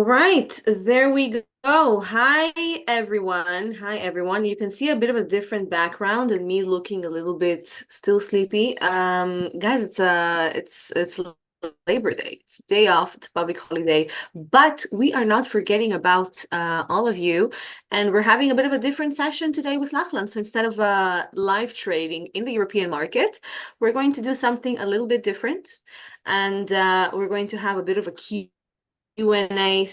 right, there we go. Hi everyone. Hi everyone. You can see a bit of a different background and me looking a little bit still sleepy. Guys, it's Labor Day. It's day off, it's a public holiday, but we are not forgetting about all of you, and we're having a bit of a different session today with Lachlan. So instead of live trading in the European market, we're going to do something a little bit different, and we're going to have a bit of a Q&A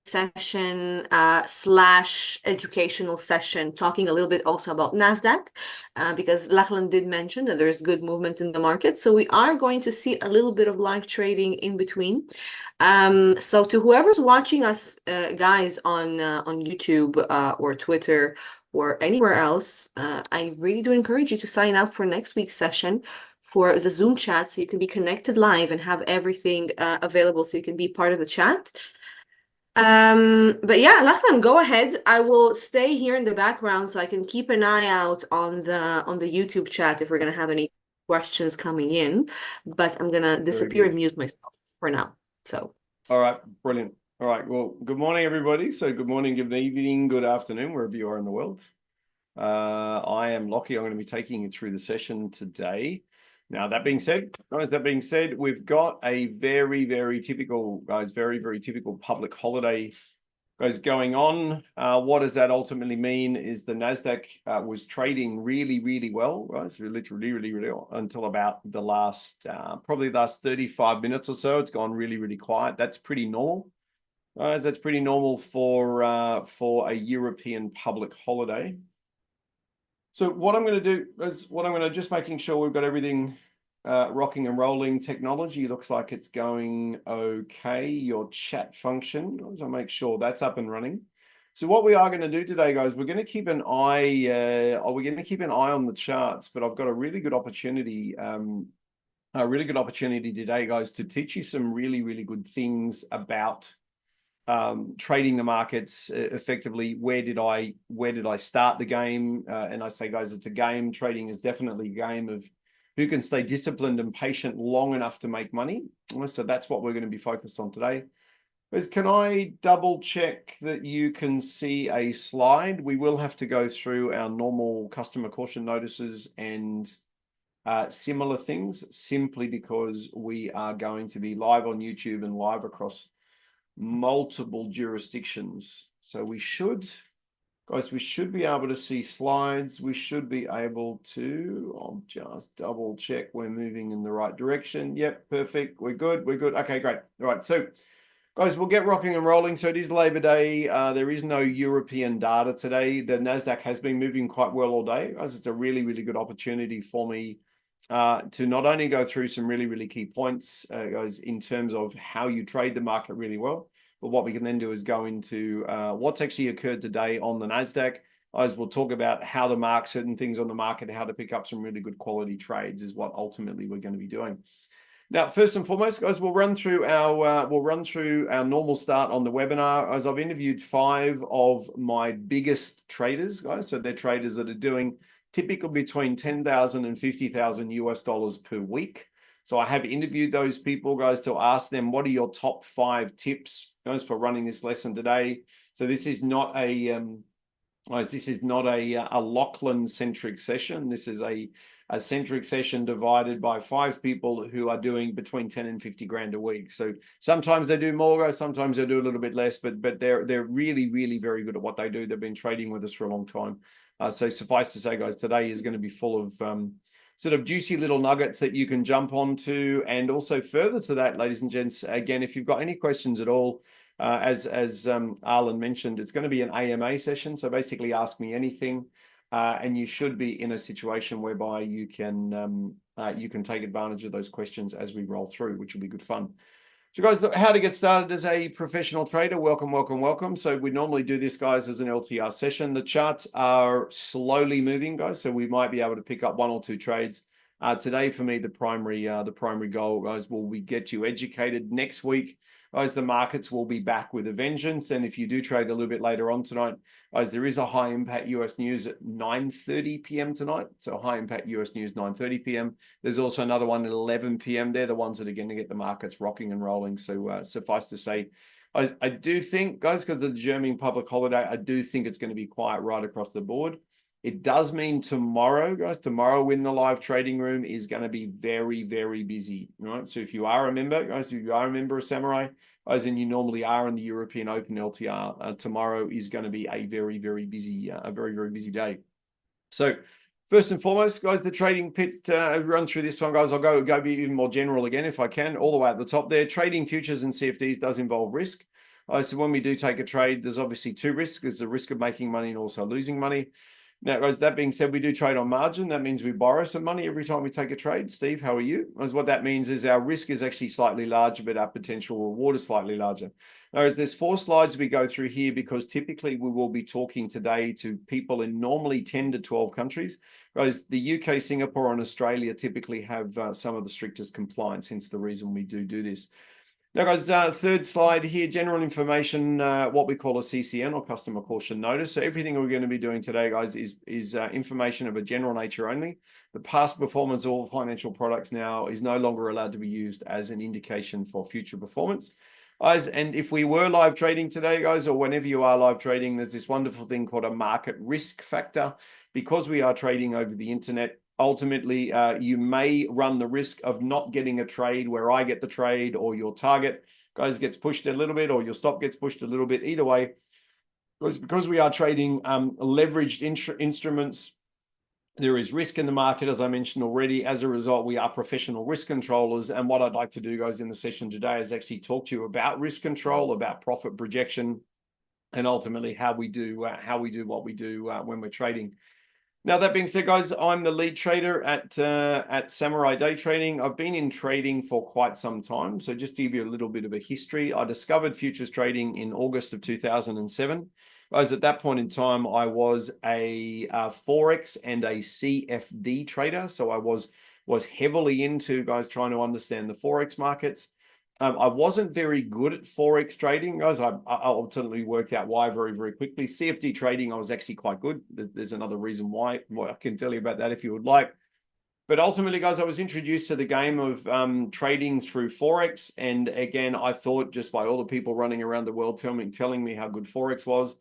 session slash educational session, talking a little bit also about NASDAQ, because Lachlan did mention that there's good movement in the market. So we are going to see a little bit of live trading in between. So to whoever's watching us, guys, on YouTube or Twitter or anywhere else, I really do encourage you to sign up for next week's session for the Zoom chat, so you can be connected live and have everything available, so you can be part of the chat. But yeah, Lachlan, go ahead. I will stay here in the background so I can keep an eye out on the YouTube chat if we're gonna have any questions coming in. But I'm gonna Very disappear and good. mute myself for now. So All right, brilliant. All right, well, good morning, everybody. So good morning, good evening, good afternoon, wherever you are in the world. I am Lockie. I'm going to be taking you through the session today. Now, that being said, we've got a very typical, guys, very typical public holiday going on. What does that ultimately mean is the NASDAQ was trading really well, right? So literally really until about the last, probably the last 35 minutes or so. It's gone really quiet. That's pretty normal. That's pretty normal for a European public holiday. So what I'm going to do is just making sure we've got everything rocking and rolling. Technology looks like it's going okay. Your chat function, so make sure that's up and running. So what we are going to do today, guys, we're going to keep an eye. We're going to keep an eye on the charts, but I've got a really good opportunity. Today, guys, to teach you some really good things about trading the markets effectively. Where did I start the game? And I say, guys, it's a game. Trading is definitely a game of who can stay disciplined and patient long enough to make money. So that's what we're going to be focused on today. Can I double check that you can see a slide? We will have to go through our normal customer caution notices and similar things, simply because we are going to be live on YouTube and live across multiple jurisdictions. So we should be able to see slides. We should be able to, I'll just double check we're moving in the right direction. Yep, perfect. We're good. Okay, great. All right. So guys, we'll get rocking and rolling. So it is Labor Day. There is no European data today. The NASDAQ has been moving quite well all day. Guys, it's a really good opportunity for me to not only go through some really key points, guys, in terms of how you trade the market really well, but what we can then do is go into what's actually occurred today on the NASDAQ. As we'll talk about how to mark certain things on the market, how to pick up some really good quality trades is what ultimately we're going to be doing. Now, first and foremost, guys, we'll run through our normal start on the webinar. As I've interviewed 5 of my biggest traders, guys, so they're traders that are doing typically between 10,000 and 50,000 US dollars per week. So I have interviewed those people, guys, to ask them, what are your top 5 tips, guys, for running this lesson today? So this is not a Lachlan centric session. This is a centric session divided by 5 people who are doing between 10 and 50 grand a week. So sometimes they do more, guys, sometimes they do a little bit less, but they're really very good at what they do. They've been trading with us for a long time. So suffice to say, guys, today is going to be full of sort of juicy little nuggets that you can jump onto. And also further to that, ladies and gents, again, if you've got any questions at all, as Arlen mentioned, it's going to be an AMA session. So basically ask me anything, and you should be in a situation whereby you can take advantage of those questions as we roll through, which will be good fun. So guys, how to get started as a professional trader. Welcome. So we normally do this, guys, as an LTR session. The charts are slowly moving, guys, so we might be able to pick up 1 or 2 trades. Today, for me, the primary goal, guys, will be get you educated. Next week, guys, the markets will be back with a vengeance. And if you do trade a little bit later on tonight, guys, there is a high impact US news at 9:30 p.m. tonight. So high impact US news, 9:30 p.m. There's also another one at 11 p.m. They're the ones that are going to get the markets rocking and rolling. So suffice to say, I do think, guys, because of the German public holiday, I do think it's going to be quiet right across the board. It does mean tomorrow, guys, tomorrow in the live trading room is going to be very, very busy, right? So if you are a member, guys, if you are a member of Samurai, as in you normally are in the European Open LTR, tomorrow is going to be a very, very busy, very busy day. So first and foremost, guys, the trading pit, run through this one, guys. I'll go be even more general again if I can, all the way at the top there. Trading futures and CFDs does involve risk. So when we do take a trade, there's obviously two risks. There's the risk of making money and also losing money. Now, guys, that being said, we do trade on margin. That means we borrow some money every time we take a trade. Steve, how are you? As what that means is our risk is actually slightly larger, but our potential reward is slightly larger. Now, there's 4 slides we go through here because typically we will be talking today to people in normally 10 to 12 countries. Whereas the UK, Singapore, and Australia typically have some of the strictest compliance, hence the reason we do this. Now, guys, third slide here, general information, what we call a CCN or customer caution notice. So everything we're going to be doing today, guys, is information of a general nature only. The past performance of all financial products now is no longer allowed to be used as an indication for future performance. Guys, and if we were live trading today, guys, or whenever you are live trading, there's this wonderful thing called a market risk factor. Because we are trading over the internet, ultimately, you may run the risk of not getting a trade where I get the trade or your target, guys, gets pushed a little bit or your stop gets pushed a little bit. Either way, because we are trading leveraged instruments, there is risk in the market, as I mentioned already. As a result, we are professional risk controllers. And what I'd like to do, guys, in the session today is actually talk to you about risk control, about profit projection, and ultimately how we do what we do when we're trading. Now, that being said, guys, I'm the lead trader at Samurai Day Trading. I've been in trading for quite some time. So just to give you a little bit of a history, I discovered futures trading in August of 2007. Guys, at that point in time, I was a Forex and a CFD trader. So I was heavily into, guys, trying to understand the Forex markets. I wasn't very good at Forex trading, guys. I ultimately worked out why very quickly. CFD trading, I was actually quite good. There's another reason why. Well, I can tell you about that if you would like. But ultimately, guys, I was introduced to the game of trading through Forex. And again, I thought just by all the people running around the world telling me how good Forex was,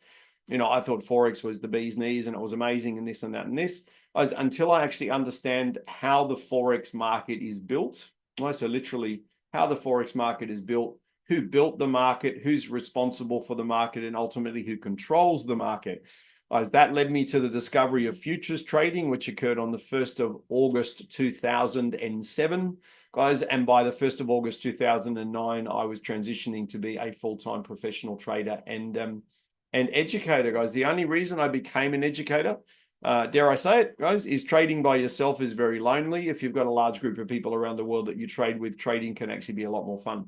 I thought Forex was the bee's knees and it was amazing and this and that and this. Until I actually understand how the Forex market is built. So literally, how the Forex market is built, who built the market, who's responsible for the market, and ultimately who controls the market. That led me to the discovery of futures trading, which occurred on the 1st of August 2007, guys. And by the 1st of August 2009, I was transitioning to be a full-time professional trader and educator, guys. The only reason I became an educator, dare I say it, guys, is trading by yourself is very lonely. If you've got a large group of people around the world that you trade with, trading can actually be a lot more fun.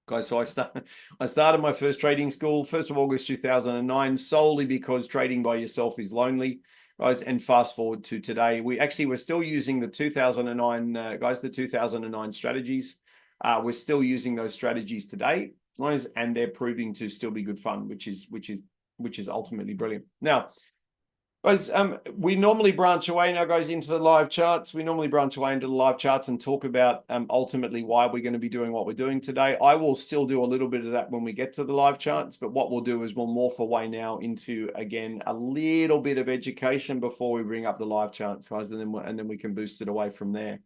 Guys, so I started my first trading school, 1st of August 2009, solely because trading by yourself is lonely, guys. And fast forward to today, we're still using the 2009, guys, the 2009 strategies. We're still using those strategies today, guys, and they're proving to still be good fun, which is ultimately brilliant. Now, guys, we normally branch away now, guys, into the live charts. We normally branch away into the live charts and talk about ultimately why we're going to be doing what we're doing today. I will still do a little bit of that when we get to the live charts, but what we'll do is we'll morph away now into, again, a little bit of education before we bring up the live charts, guys, and then we can boost it away from there.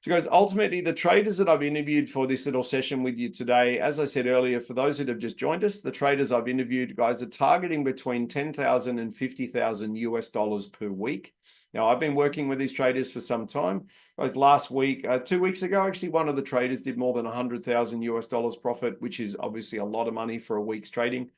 So guys, ultimately, the traders that I've interviewed for this little session with you today, as I said earlier, for those that have just joined us, the traders I've interviewed, guys, are targeting between 10,000 and 50,000 US dollars per week. Now, I've been working with these traders for some time. Guys, last week, 2 weeks ago, actually, one of the traders did more than 100,000 US dollars profit, which is obviously a lot of money for a week's trading.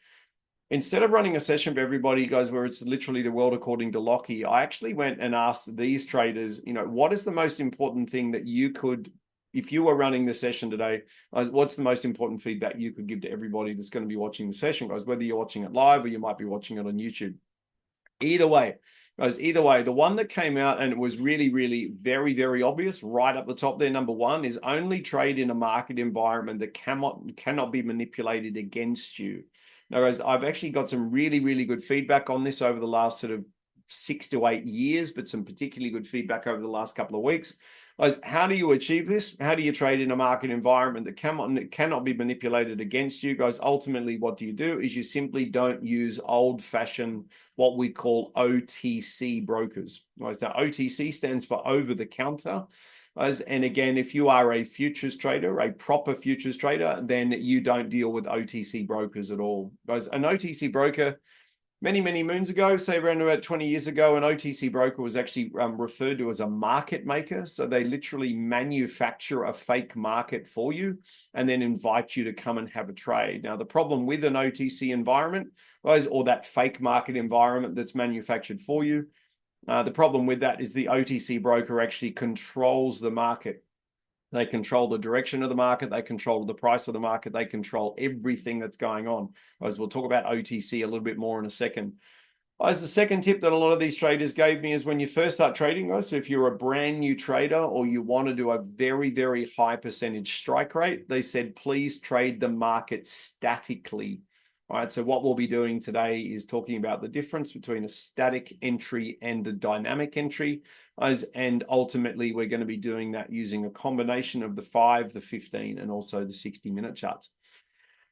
Instead of running a session for everybody, guys, where it's literally the world according to Lockie, I actually went and asked these traders, what is the most important thing that you could, if you were running the session today, what's the most important feedback you could give to everybody that's going to be watching the session, guys, whether you're watching it live or you might be watching it on YouTube. Either way, guys, the one that came out and it was really very obvious right up the top there, number one, is only trade in a market environment that cannot be manipulated against you. Now, guys, I've actually got some really good feedback on this over the last sort of 6 to 8 years, but some particularly good feedback over the last couple of weeks. Guys, how do you achieve this? How do you trade in a market environment that cannot be manipulated against you? Guys, ultimately, what do? Is you simply don't use old-fashioned, what we call OTC brokers. Guys, now OTC stands for over the counter. And again, if you are a futures trader, a proper futures trader, then you don't deal with OTC brokers at all. Guys, an OTC broker, many moons ago, say around about 20 years ago, an OTC broker was actually referred to as a market maker. So they literally manufacture a fake market for you and then invite you to come and have a trade. Now, the problem with an OTC environment, guys, or that fake market environment that's manufactured for you, the problem with that is the OTC broker actually controls the market. They control the direction of the market. They control the price of the market. They control everything that's going on. As we'll talk about OTC a little bit more in a second. As the second tip that a lot of these traders gave me is when you first start trading, guys, so if you're a brand new trader or you want to do a very high percentage strike rate, they said, please trade the market statically. All right, so what we'll be doing today is talking about the difference between a static entry and a dynamic entry. And ultimately, we're going to be doing that using a combination of the 5, the 15, and also the 60-minute charts.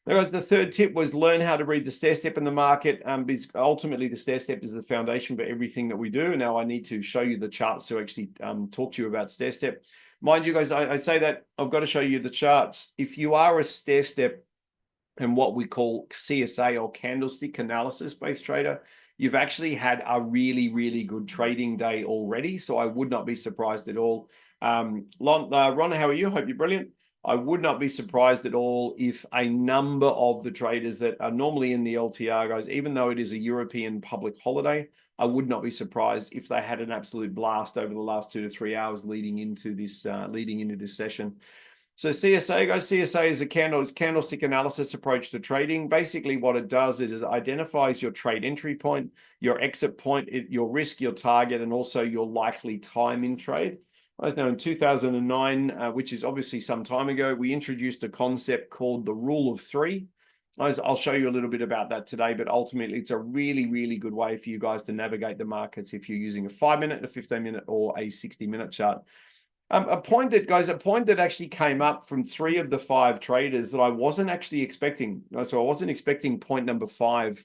Now, guys, the third tip was learn how to read the stair step in the market. Because ultimately, the stair step is the foundation for everything that we do. Now, I need to show you the charts to actually talk to you about stair step. Mind you, guys, I say that I've got to show you the charts. If you are a stair step and what we call CSA or candlestick analysis based trader, you've actually had a really good trading day already. So I would not be surprised at all. Ron, how are you? Hope you're brilliant. I would not be surprised at all if a number of the traders that are normally in the LTR, guys, even though it is a European public holiday, I would not be surprised if they had an absolute blast over the last 2 to 3 hours leading into this session. So CSA, guys, CSA is a candlestick analysis approach to trading. Basically, what it does is it identifies your trade entry point, your exit point, your risk, your target, and also your likely time in trade. As now in 2009, which is obviously some time ago, we introduced a concept called the rule of 3. I'll show you a little bit about that today, but ultimately it's a really good way for you guys to navigate the markets if you're using a 5-minute, a 15-minute, or a 60-minute chart. A point that actually came up from 3 of the 5 traders that I wasn't actually expecting. So I wasn't expecting point number 5.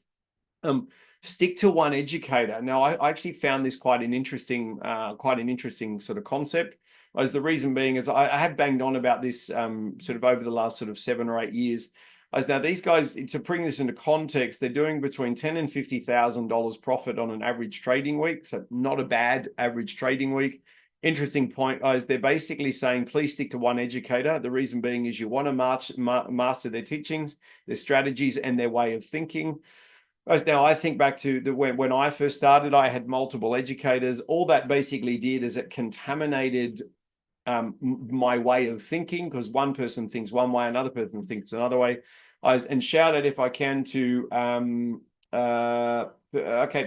Stick to one educator. Now, I actually found this quite an interesting sort of concept. As the reason being is I have banged on about this sort of over the last sort of 7 or 8 years. As now these guys, to bring this into context, they're doing between $10,000 and $50,000 profit on an average trading week. So not a bad average trading week. Interesting point, guys. They're basically saying, please stick to one educator. The reason being is you want to master their teachings, their strategies, and their way of thinking. Now, I think back to when I first started, I had multiple educators. All that basically did is it contaminated my way of thinking, because one person thinks one way, another person thinks another way. And shout out if I can to okay,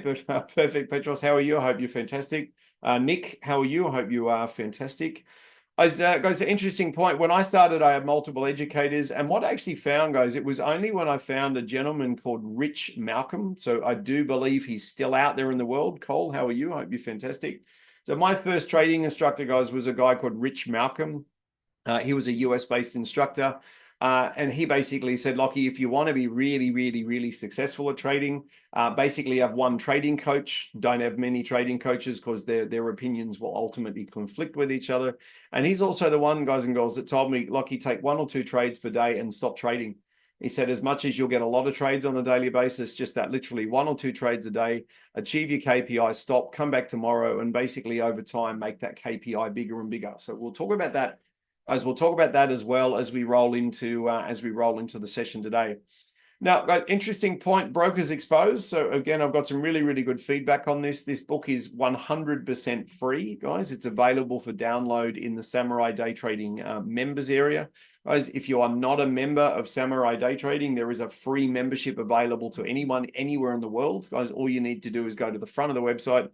perfect, Petros. How are you? I hope you're fantastic. Nick, how are you? I hope you are fantastic. Guys, an interesting point. When I started, I had multiple educators, and what I actually found, guys, it was only when I found a gentleman called Rich Malcolm. So I do believe he's still out there in the world. Cole, how are you? I hope you're fantastic. So my first trading instructor, guys, was a guy called Rich Malcolm. He was a US-based instructor. And he basically said, Lockie, if you want to be really successful at trading, basically have one trading coach. Don't have many trading coaches, because their opinions will ultimately conflict with each other. And he's also the one, guys and girls, that told me, Lockie, take 1 or 2 trades per day and stop trading. He said, as much as you'll get a lot of trades on a daily basis, just that literally 1 or 2 trades a day, achieve your KPI, stop, come back tomorrow, and basically over time, make that KPI bigger and bigger. So we'll talk about that. As we'll talk about that as well as we roll into the session today. Now, interesting point, brokers exposed. So again, I've got some really good feedback on this. This book is 100% free, guys. It's available for download in the Samurai Day Trading members area. Guys, if you are not a member of Samurai Day Trading, there is a free membership available to anyone anywhere in the world. Guys, all you need to do is go to the front of the website,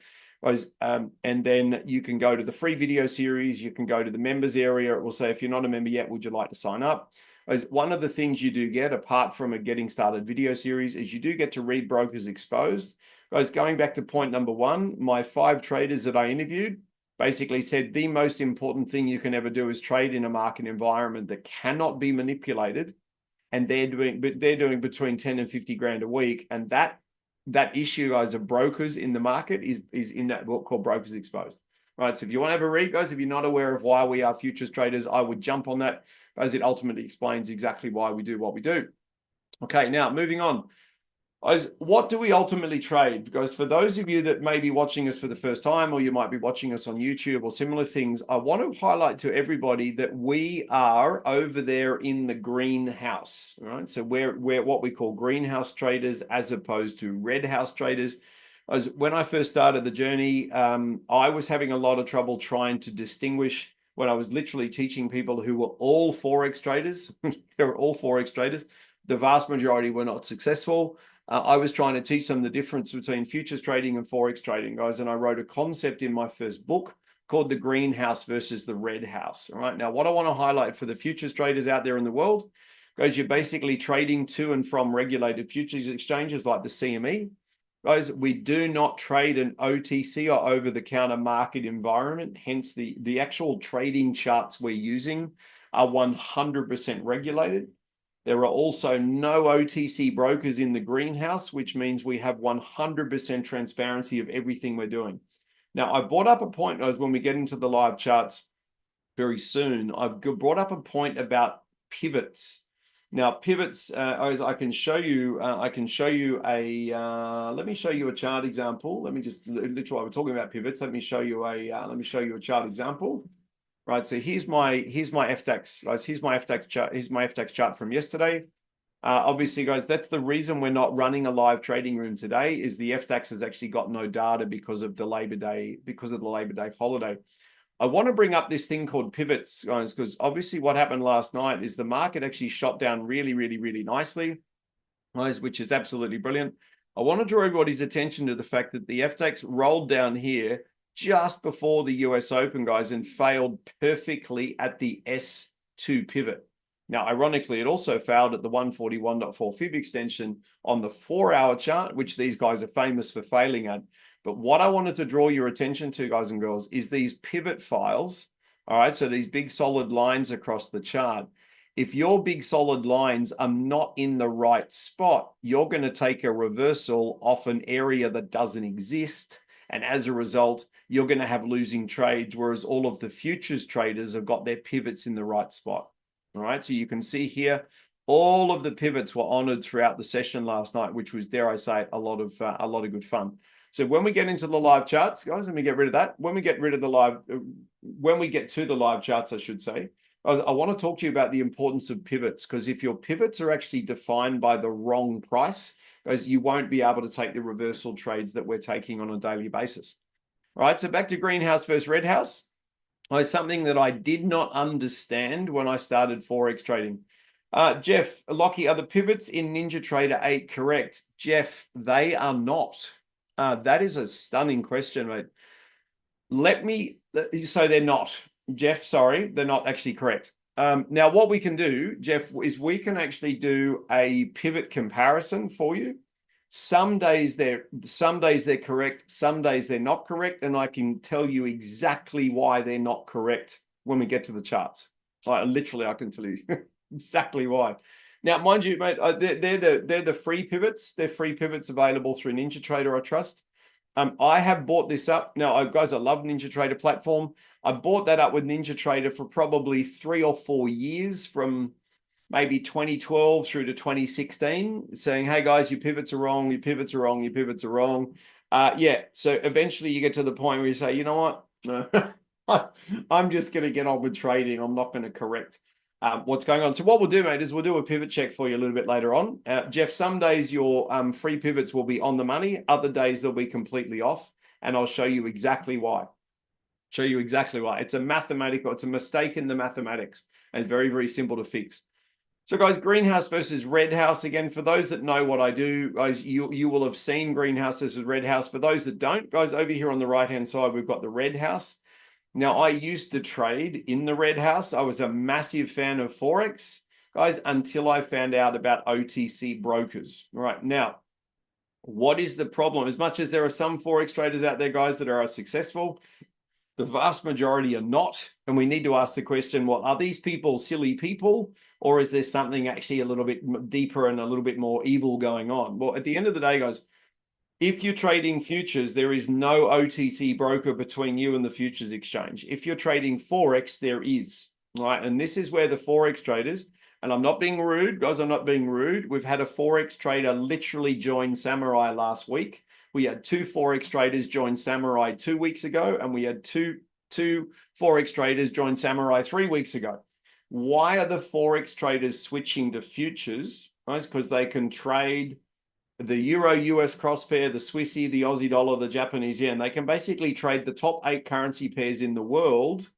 guys, and then you can go to the free video series. You can go to the members area. It will say, if you're not a member yet, would you like to sign up? Guys, one of the things you do get, apart from a getting started video series, is you do get to read Brokers Exposed. Guys, going back to point number 1, my 5 traders that I interviewed, basically said the most important thing you can ever do is trade in a market environment that cannot be manipulated. And they're doing between 10 and 50 grand a week. And that issue, guys, of brokers in the market is in that book called Brokers Exposed. Right. So if you want to have a read, guys, if you're not aware of why we are futures traders, I would jump on that, as it ultimately explains exactly why we do what we do. Okay, now moving on. What do we ultimately trade? Because for those of you that may be watching us for the first time, or you might be watching us on YouTube or similar things, I want to highlight to everybody that we are over there in the greenhouse, right? So we're what we call greenhouse traders as opposed to red house traders. As when I first started the journey, I was having a lot of trouble trying to distinguish when I was literally teaching people who were all Forex traders. They were all Forex traders. The vast majority were not successful. I was trying to teach them the difference between futures trading and Forex trading, guys. And I wrote a concept in my first book called the greenhouse versus the red house. All right. Now, what I want to highlight for the futures traders out there in the world, guys, you're basically trading to and from regulated futures exchanges like the CME. Guys, we do not trade an OTC or over-the-counter market environment. Hence, the actual trading charts we're using are 100% regulated. There are also no OTC brokers in the greenhouse, which means we have 100% transparency of everything we're doing. Now, I brought up a point, as when we get into the live charts very soon, I've brought up a point about pivots. Now, pivots, as I can show you, let me show you a chart example. Let me just, literally, while we're talking about pivots, let me show you a chart example. Right, so here's my FTX, guys. Here's my FTX chart. Here's my FTX chart from yesterday. Obviously, guys, that's the reason we're not running a live trading room today. Is the FTX has actually got no data because of the Labor Day holiday. I want to bring up this thing called pivots, guys, because obviously what happened last night is the market actually shot down really, really, really nicely, guys, which is absolutely brilliant. I want to draw everybody's attention to the fact that the FTX rolled down here just before the US Open, guys, and failed perfectly at the S2 pivot. Now, ironically, it also failed at the 141.4 fib extension on the 4-hour chart, which these guys are famous for failing at. But what I wanted to draw your attention to, guys and girls, is these pivot files. All right, so these big solid lines across the chart. If your big solid lines are not in the right spot, you're going to take a reversal off an area that doesn't exist. And as a result, you're going to have losing trades, whereas all of the futures traders have got their pivots in the right spot. All right, so you can see here, all of the pivots were honored throughout the session last night, which was, dare I say, a lot of good fun. So when we get into the live charts, guys, let me get rid of that. When we get to the live charts, I should say, I want to talk to you about the importance of pivots, because if your pivots are actually defined by the wrong price, guys, you won't be able to take the reversal trades that we're taking on a daily basis. All right, so back to greenhouse versus red house. Something that I did not understand when I started Forex trading. Jeff, Lockie, are the pivots in NinjaTrader 8 correct? Jeff, they are not. That is a stunning question, mate. So they're not. Jeff, sorry, they're not actually correct. Now, what we can do, Jeff, is we can actually do a pivot comparison for you. Some days they're correct, some days they're not correct, and I can tell you exactly why they're not correct when we get to the charts. Literally, I can tell you exactly why. Now, mind you, mate, they're the free pivots. They're free pivots available through NinjaTrader, I trust. I have bought this up. Now, guys, I love NinjaTrader platform. I bought that up with NinjaTrader for probably 3 or 4 years, from maybe 2012 through to 2016, saying, hey, guys, your pivots are wrong, your pivots are wrong, your pivots are wrong. Yeah, so eventually you get to the point where you say, you know what? I'm just going to get on with trading. I'm not going to correct what's going on. So what we'll do, mate, is we'll do a pivot check for you a little bit later on. Jeff, some days your free pivots will be on the money. Other days they'll be completely off. And I'll show you exactly why. It's a mistake in the mathematics, and very, very simple to fix. So guys, greenhouse versus red house. Again, for those that know what I do, guys, you will have seen greenhouse versus red house. For those that don't, guys, over here on the right-hand side, we've got the red house. Now, I used to trade in the red house. I was a massive fan of Forex, guys, until I found out about OTC brokers. All right, now, what is the problem? As much as there are some Forex traders out there, guys, that are successful, The vast majority are not. And we need to ask the question, well, are these people silly people? Or is there something actually a little bit deeper and a little bit more evil going on? Well, at the end of the day, guys, if you're trading futures, there is no OTC broker between you and the futures exchange. If you're trading Forex, there is, right? And this is where the Forex traders, and I'm not being rude, guys, I'm not being rude. We've had a Forex trader literally join Samurai last week. We had 2 Forex traders join Samurai 2 weeks ago, and we had two Forex traders join Samurai 3 weeks ago. Why are the Forex traders switching to futures? Right? Because they can trade the Euro US cross pair, the Swissy, the Aussie dollar, the Japanese yen. They can basically trade the top 8 currency pairs in the world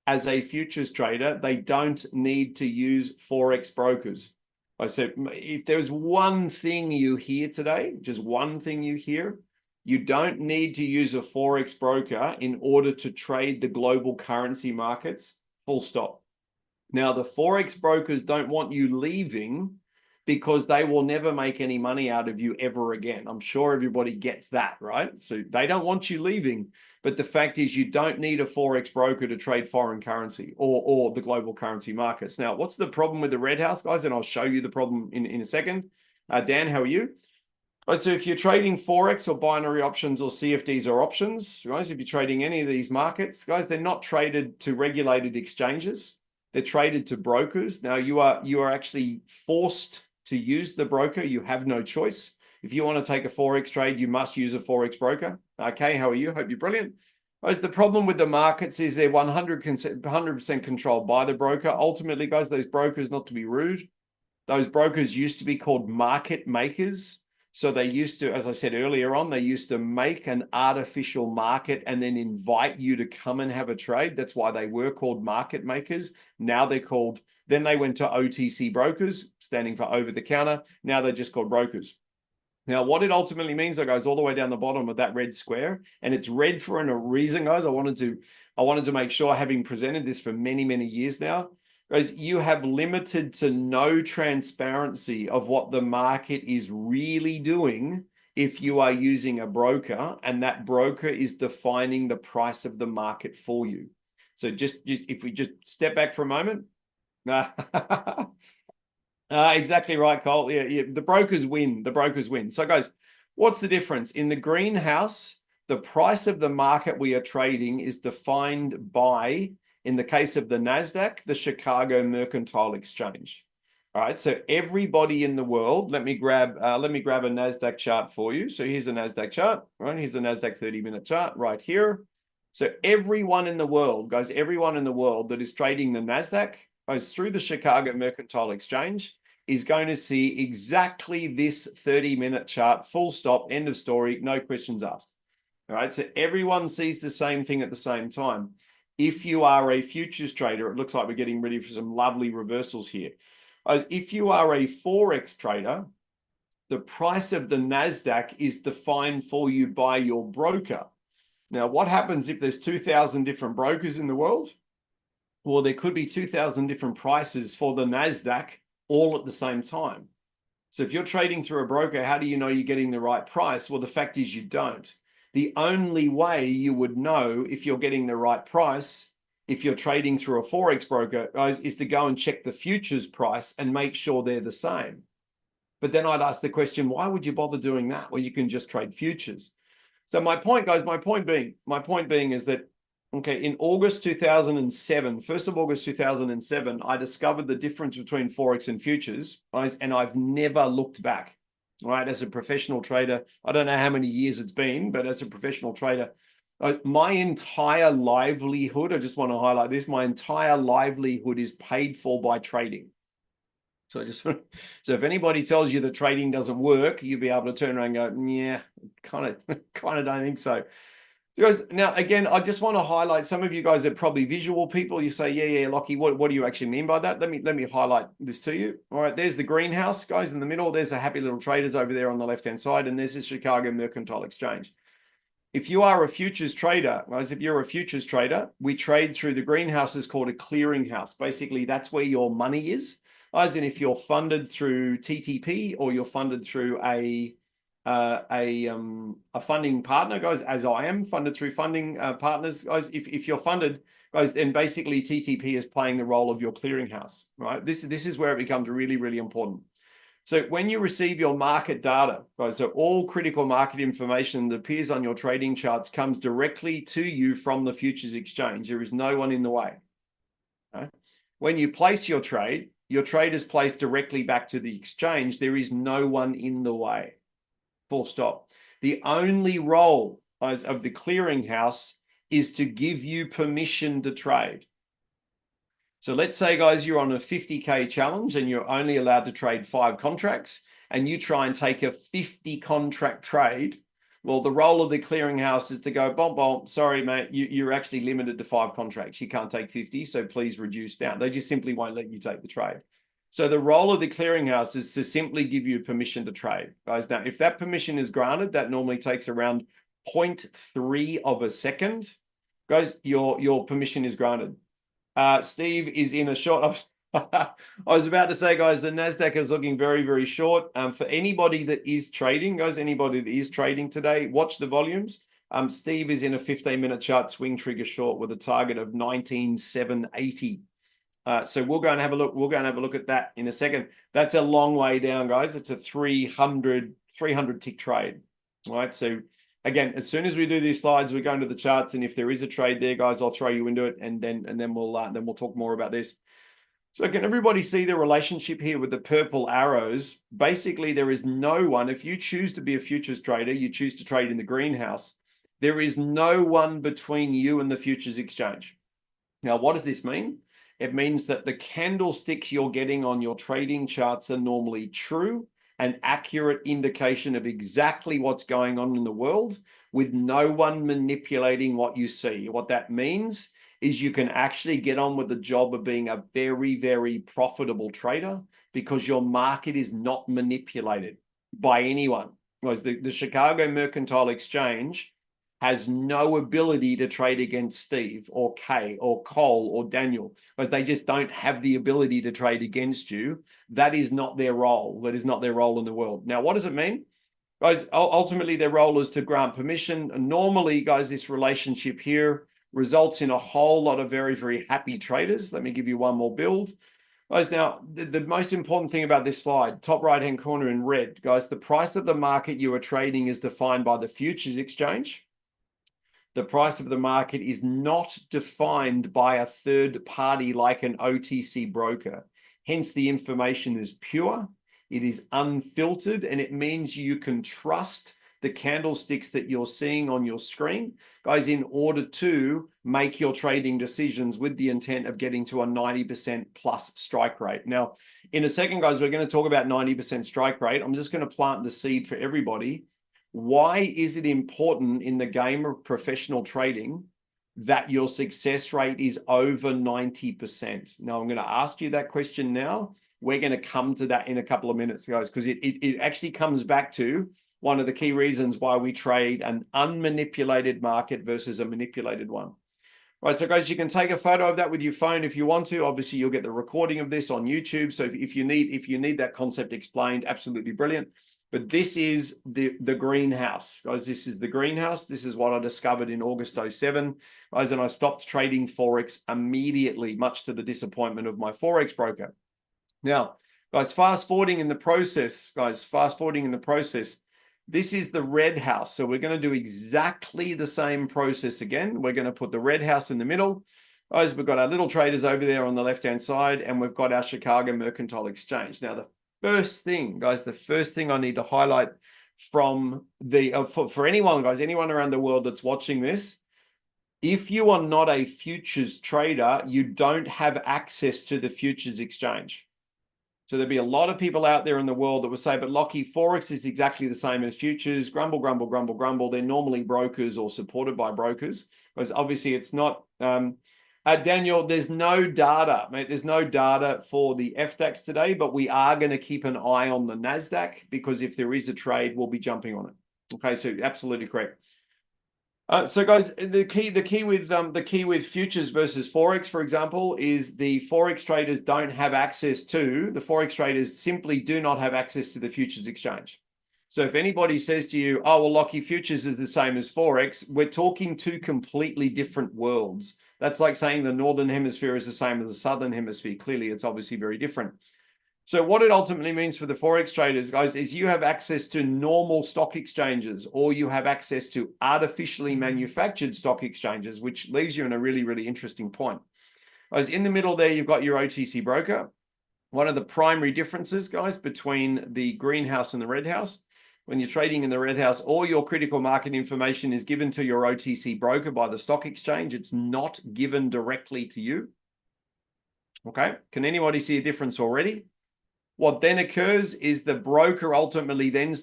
as a futures trader. They don't need to use Forex brokers. I said, if there's one thing you hear today, just one thing you hear, you don't need to use a Forex broker in order to trade the global currency markets, full stop. Now, the Forex brokers don't want you leaving because they will never make any money out of you ever again. I'm sure everybody gets that, right? So they don't want you leaving. But the fact is, you don't need a Forex broker to trade foreign currency or the global currency markets. Now, what's the problem with the red house, guys? And I'll show you the problem in a second. Dan, how are you? So if you're trading Forex or binary options or CFDs or options, guys, if you're trading any of these markets, guys, they're not traded to regulated exchanges. They're traded to brokers. Now, you are actually forced to use the broker. You have no choice. If you want to take a Forex trade, you must use a Forex broker. Okay, how are you? Hope you're brilliant. Guys, the problem with the markets is they're 100% controlled by the broker. Ultimately, guys, those brokers, not to be rude, those brokers used to be called market makers. So they used to, as I said earlier on, they used to make an artificial market and then invite you to come and have a trade. That's why they were called market makers. Now they're called, then they went to OTC brokers, standing for over the counter. Now they're just called brokers. Now, what it ultimately means, it goes all the way down the bottom of that red square, and it's red for a reason, guys. I wanted to make sure, having presented this for many, many years now, guys, you have limited to no transparency of what the market is really doing if you are using a broker, and that broker is defining the price of the market for you. So just if we just step back for a moment. Exactly right, Cole. Yeah, the brokers win. The brokers win. So, guys, what's the difference? In the greenhouse, the price of the market we are trading is defined by, in the case of the NASDAQ, the Chicago Mercantile Exchange. All right, so everybody in the world, let me grab a NASDAQ chart for you. So here's a NASDAQ chart, right? Here's the NASDAQ 30-minute chart right here. So everyone in the world, guys, everyone in the world that is trading the NASDAQ goes through the Chicago Mercantile Exchange is going to see exactly this 30-minute chart, full stop, end of story, no questions asked. All right, so everyone sees the same thing at the same time. If you are a futures trader, it looks like we're getting ready for some lovely reversals here. If you are a Forex trader, the price of the NASDAQ is defined for you by your broker. Now, what happens if there's 2,000 different brokers in the world? Well, there could be 2,000 different prices for the NASDAQ all at the same time. So if you're trading through a broker, how do you know you're getting the right price? Well, the fact is you don't. The only way you would know if you're getting the right price, if you're trading through a Forex broker, guys, is to go and check the futures price and make sure they're the same. But then I'd ask the question, why would you bother doing that? Well, you can just trade futures. So my point, guys, my point being is that, okay, in August 2007, 1st of August 2007, I discovered the difference between Forex and futures, guys, and I've never looked back, right? As a professional trader, I don't know how many years it's been, but as a professional trader, my entire livelihood, I just want to highlight this, my entire livelihood is paid for by trading. So so if anybody tells you that trading doesn't work, you'll be able to turn around and go, yeah, kind of don't think so. Guys, now again, I just want to highlight, some of you guys are probably visual people. You say, yeah, Lockie, what do you actually mean by that? Let me highlight this to you. All right, there's the greenhouse, guys, in the middle. There's the happy little traders over there on the left-hand side, and there's the Chicago Mercantile Exchange. If you are a futures trader, guys, if you're a futures trader, we trade through the greenhouses called a clearinghouse. Basically, that's where your money is. Guys, and if you're funded through TTP or you're funded through a a funding partner, guys, as I am funded through funding partners, guys, if you're funded, guys, then basically TTP is playing the role of your clearinghouse, right? This is where it becomes really, really important. So when you receive your market data, guys, so all critical market information that appears on your trading charts comes directly to you from the futures exchange. There is no one in the way. Okay? When you place your trade is placed directly back to the exchange. There is no one in the way. Full stop. The only role of the clearinghouse is to give you permission to trade. So let's say, guys, you're on a 50K challenge and you're only allowed to trade 5 contracts, and you try and take a 50 contract trade. Well, the role of the clearinghouse is to go, bom, bom, sorry, mate, you're actually limited to 5 contracts. You can't take 50, so please reduce down. They just simply won't let you take the trade. So the role of the clearinghouse is to simply give you permission to trade. Guys, now, if that permission is granted, that normally takes around 0.3 of a second. Guys, your permission is granted. Steve is in a short. I was about to say, guys, the NASDAQ is looking very, very short. For anybody that is trading, guys, anybody that is trading today, watch the volumes. Steve is in a 15-minute chart swing trigger short with a target of 19,780. So we'll go and have a look. We'll go and have a look at that in a second. That's a long way down, guys. It's a 300 tick trade. All right. So again, as soon as we do these slides, we go into the charts, and if there is a trade there, guys, I'll throw you into it, and then we'll talk more about this. So can everybody see the relationship here with the purple arrows? Basically, there is no one. If you choose to be a futures trader, you choose to trade in the greenhouse. There is no one between you and the futures exchange. Now, what does this mean? It means that the candlesticks you're getting on your trading charts are normally true, an accurate indication of exactly what's going on in the world, with no one manipulating what you see. What that means is you can actually get on with the job of being a very, very profitable trader, because your market is not manipulated by anyone. Whereas the Chicago Mercantile Exchange has no ability to trade against Steve or Kay or Cole or Daniel, but they just don't have the ability to trade against you. That is not their role. That is not their role in the world. Now, what does it mean? Guys, ultimately, their role is to grant permission. And normally, guys, this relationship here results in a whole lot of very, very happy traders. Let me give you one more build. Guys, now, the most important thing about this slide, top right-hand corner in red, guys, the price of the market you are trading is defined by the futures exchange. The price of the market is not defined by a third party like an OTC broker. Hence, the information is pure, it is unfiltered, and it means you can trust the candlesticks that you're seeing on your screen, guys, in order to make your trading decisions with the intent of getting to a 90% plus strike rate. Now, in a second, guys, we're going to talk about 90% strike rate. I'm just going to plant the seed for everybody. Why is it important in the game of professional trading that your success rate is over 90%? Now, I'm going to ask you that question now. We're going to come to that in a couple of minutes, guys, because it actually comes back to one of the key reasons why we trade an unmanipulated market versus a manipulated one. Right, so guys, you can take a photo of that with your phone if you want to. Obviously, you'll get the recording of this on YouTube. So if you need that concept explained, absolutely brilliant. But this is the greenhouse, guys. This is the greenhouse. This is what I discovered in August 07, guys, and I stopped trading Forex immediately, much to the disappointment of my Forex broker. Now, guys, fast forwarding in the process, this is the red house. So we're going to do exactly the same process again. We're going to put the red house in the middle. Guys, we've got our little traders over there on the left-hand side, and we've got our Chicago Mercantile Exchange. Now, the first thing, guys, the first thing I need to highlight from the for anyone, guys, anyone around the world that's watching this, if you are not a futures trader, you don't have access to the futures exchange. So there'll be a lot of people out there in the world that will say, but Lockie, Forex is exactly the same as futures. Grumble, grumble, grumble, grumble. They're normally brokers or supported by brokers, because obviously it's not. Daniel, there's no data, mate. There's no data for the FDAX today, but we are going to keep an eye on the NASDAQ, because if there is a trade, we'll be jumping on it. Okay, so absolutely correct. So guys, the key with futures versus Forex, for example, is the Forex traders don't have access to, the Forex traders simply do not have access to the futures exchange. So if anybody says to you, oh, well, Lockie, futures is the same as Forex, we're talking two completely different worlds. That's like saying the Northern Hemisphere is the same as the Southern Hemisphere. Clearly, it's obviously very different. So what it ultimately means for the Forex traders, guys, is you have access to normal stock exchanges, or you have access to artificially manufactured stock exchanges, which leaves you in a really, really interesting point. Guys, in the middle there, you've got your OTC broker. One of the primary differences, guys, between the greenhouse and the red house, when you're trading in the red house, all your critical market information is given to your OTC broker by the stock exchange. It's not given directly to you. Okay, can anybody see a difference already? What then occurs is the broker ultimately then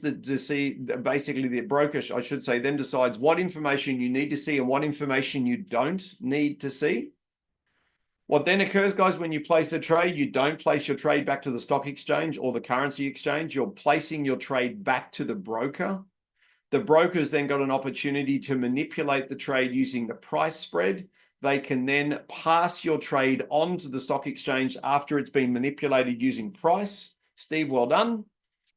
basically the broker, I should say, then decides what information you need to see and what information you don't need to see. What then occurs, guys, when you place a trade, you don't place your trade back to the stock exchange or the currency exchange. You're placing your trade back to the broker. The broker's then got an opportunity to manipulate the trade using the price spread. They can then pass your trade on to the stock exchange after it's been manipulated using price. Steve, well done.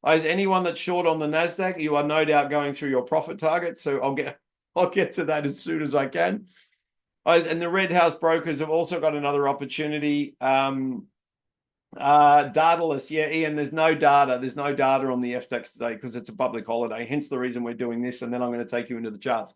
As anyone that's short on the NASDAQ, you are no doubt going through your profit target. So I'll get to that as soon as I can. And the red house brokers have also got another opportunity. Dataless. Yeah, Ian, there's no data. There's no data on the FTX today because it's a public holiday. Hence the reason we're doing this. And then I'm going to take you into the charts.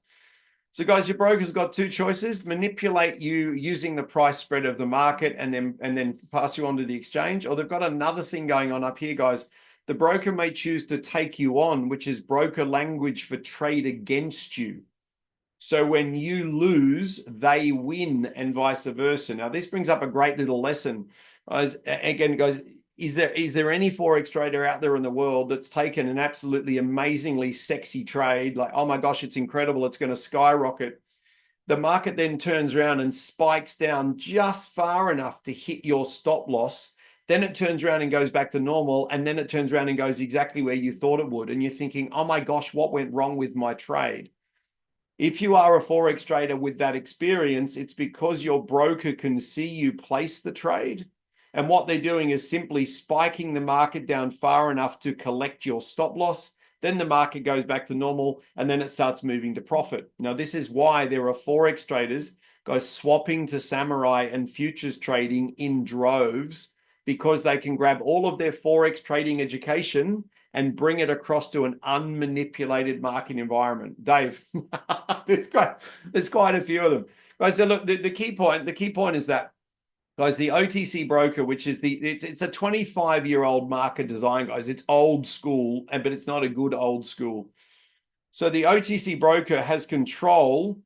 So guys, your broker's got two choices: manipulate you using the price spread of the market and then pass you on to the exchange. Or they've got another thing going on up here, guys. The broker may choose to take you on, which is broker language for trade against you. So when you lose, they win and vice versa. Now, this brings up a great little lesson. Again, guys, is there any Forex trader out there in the world that's taken an absolutely amazingly sexy trade? Like, oh my gosh, it's incredible. It's going to skyrocket. The market then turns around and spikes down just far enough to hit your stop loss. Then it turns around and goes back to normal. And then it turns around and goes exactly where you thought it would. And you're thinking, oh my gosh, what went wrong with my trade? If you are a Forex trader with that experience, it's because your broker can see you place the trade. And what they're doing is simply spiking the market down far enough to collect your stop loss. Then the market goes back to normal and then it starts moving to profit. Now, this is why there are Forex traders, guys, swapping to Samurai and futures trading in droves, because they can grab all of their Forex trading education and bring it across to an unmanipulated market environment. Dave, there's quite a few of them. Guys, so look, the key point is that, guys, the OTC broker, which is it's a 25-year-old market design, guys. It's old school, but it's not a good old school. So the OTC broker has control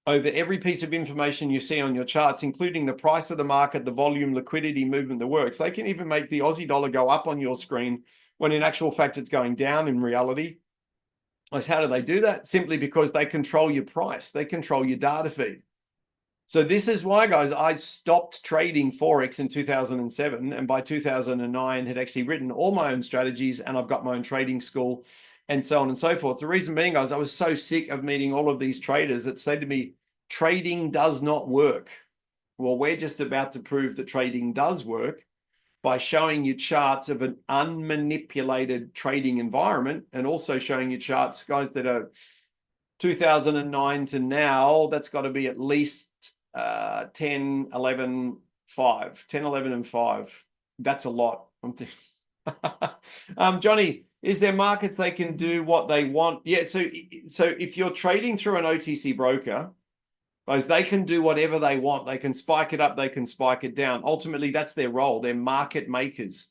over every piece of information you see on your charts, including the price of the market, the volume, liquidity, movement, the works. They can even make the Aussie dollar go up on your screen when in actual fact it's going down in reality. How do they do that? Simply because they control your price. They control your data feed. So this is why, guys, I stopped trading Forex in 2007. And by 2009 had actually written all my own strategies, and I've got my own trading school and so on and so forth. The reason being, guys, I was so sick of meeting all of these traders that said to me, trading does not work. Well, we're just about to prove that trading does work by showing you charts of an unmanipulated trading environment, and also showing you charts, guys, that are 2009 to now. That's got to be at least 10, 11, 5. 10, 11, and 5. That's a lot. I'm thinking. Johnny, is there markets they can do what they want? Yeah, so if you're trading through an OTC broker, guys, they can do whatever they want. They can spike it up, they can spike it down. Ultimately, that's their role. They're market makers.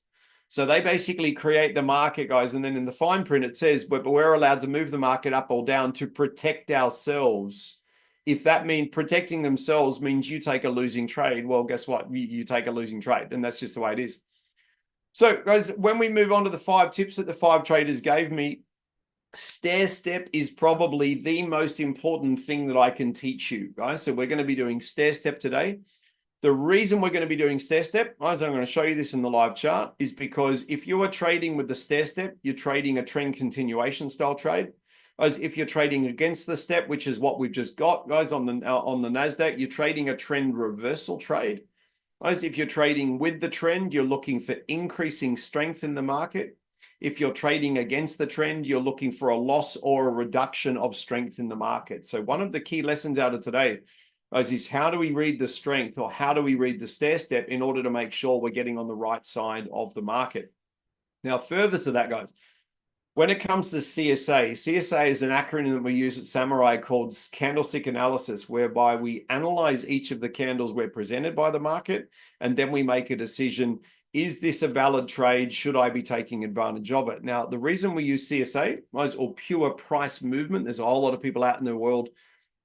So they basically create the market, guys, and then in the fine print it says, but we're allowed to move the market up or down to protect ourselves. If that means protecting themselves means you take a losing trade, well, guess what? You take a losing trade, and that's just the way it is. So, guys, when we move on to the 5 tips that the 5 traders gave me, Stairstep is probably the most important thing that I can teach you, guys. So we're going to be doing Stairstep today. The reason we're going to be doing Stairstep, guys, I'm going to show you this in the live chart, is because if you are trading with the Stairstep, you're trading a trend continuation style trade. Guys, if you're trading against the step, which is what we've just got, guys, on the NASDAQ, you're trading a trend reversal trade. Guys, if you're trading with the trend, you're looking for increasing strength in the market. If you're trading against the trend, you're looking for a loss or a reduction of strength in the market. So one of the key lessons out of today, guys, is how do we read the strength, or how do we read the stair step in order to make sure we're getting on the right side of the market? Now, further to that, guys, when it comes to CSA, CSA is an acronym that we use at Samurai called Candlestick Analysis, whereby we analyze each of the candles we're presented by the market, and then we make a decision, is this a valid trade? Should I be taking advantage of it? Now, the reason we use CSA, or pure price movement, there's a whole lot of people out in the world,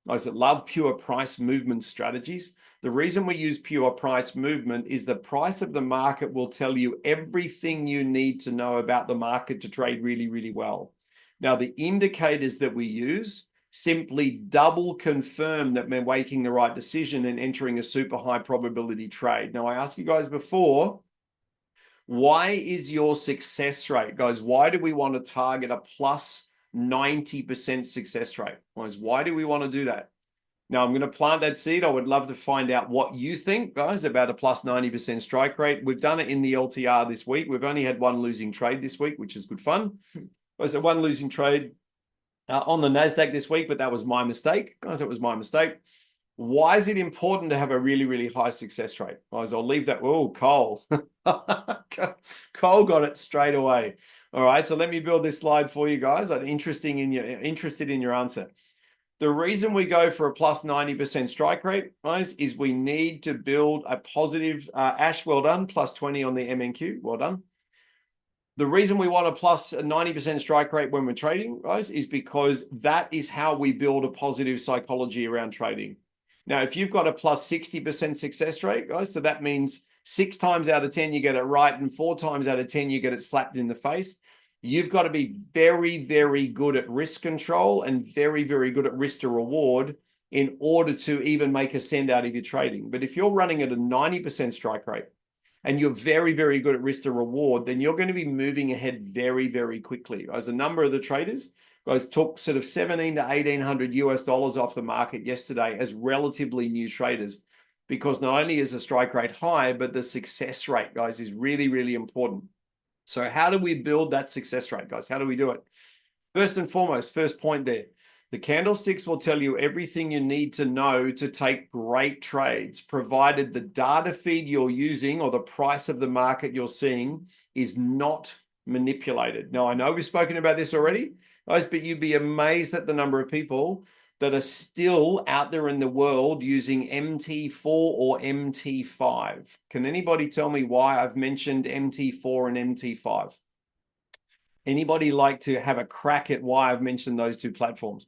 guys, that love pure price movement strategies. The reason we use pure price movement is the price of the market will tell you everything you need to know about the market to trade really, really well. Now, the indicators that we use simply double confirm that we're making the right decision and entering a super high probability trade. Now, I asked you guys before, why is your success rate, guys? Why do we want to target a plus 90% success rate? Why do we want to do that? Now, I'm going to plant that seed. I would love to find out what you think, guys, about a plus 90% strike rate. We've done it in the LTR this week. We've only had one losing trade this week, which is good fun. So one losing trade on the NASDAQ this week, but that was my mistake. Guys, it was my mistake. Why is it important to have a really, really high success rate? Guys, I'll leave that. Oh, Cole. Cole got it straight away. All right, so let me build this slide for you guys. I'm interested in your answer. The reason we go for a plus 90% strike rate, guys, is we need to build a positive, Ash, well done, plus 20 on the MNQ, well done. The reason we want a plus 90% strike rate when we're trading, guys, is because that is how we build a positive psychology around trading. Now, if you've got a plus 60% success rate, guys, so that means 6 times out of 10 you get it right, and 4 times out of 10 you get it slapped in the face. You've got to be very, very good at risk control and very, very good at risk to reward in order to even make a send out of your trading. But if you're running at a 90% strike rate and you're very, very good at risk to reward, then you're going to be moving ahead very, very quickly. As a number of the traders, guys, took sort of 17 to 1800 US dollars off the market yesterday as relatively new traders, because not only is the strike rate high, but the success rate, guys, is really, really important. So how do we build that success rate, guys? How do we do it? First and foremost, first point there, the candlesticks will tell you everything you need to know to take great trades, provided the data feed you're using or the price of the market you're seeing is not manipulated. Now, I know we've spoken about this already, guys, but you'd be amazed at the number of people that are still out there in the world using MT4 or MT5. Can anybody tell me why I've mentioned MT4 and MT5? Anybody like to have a crack at why I've mentioned those two platforms?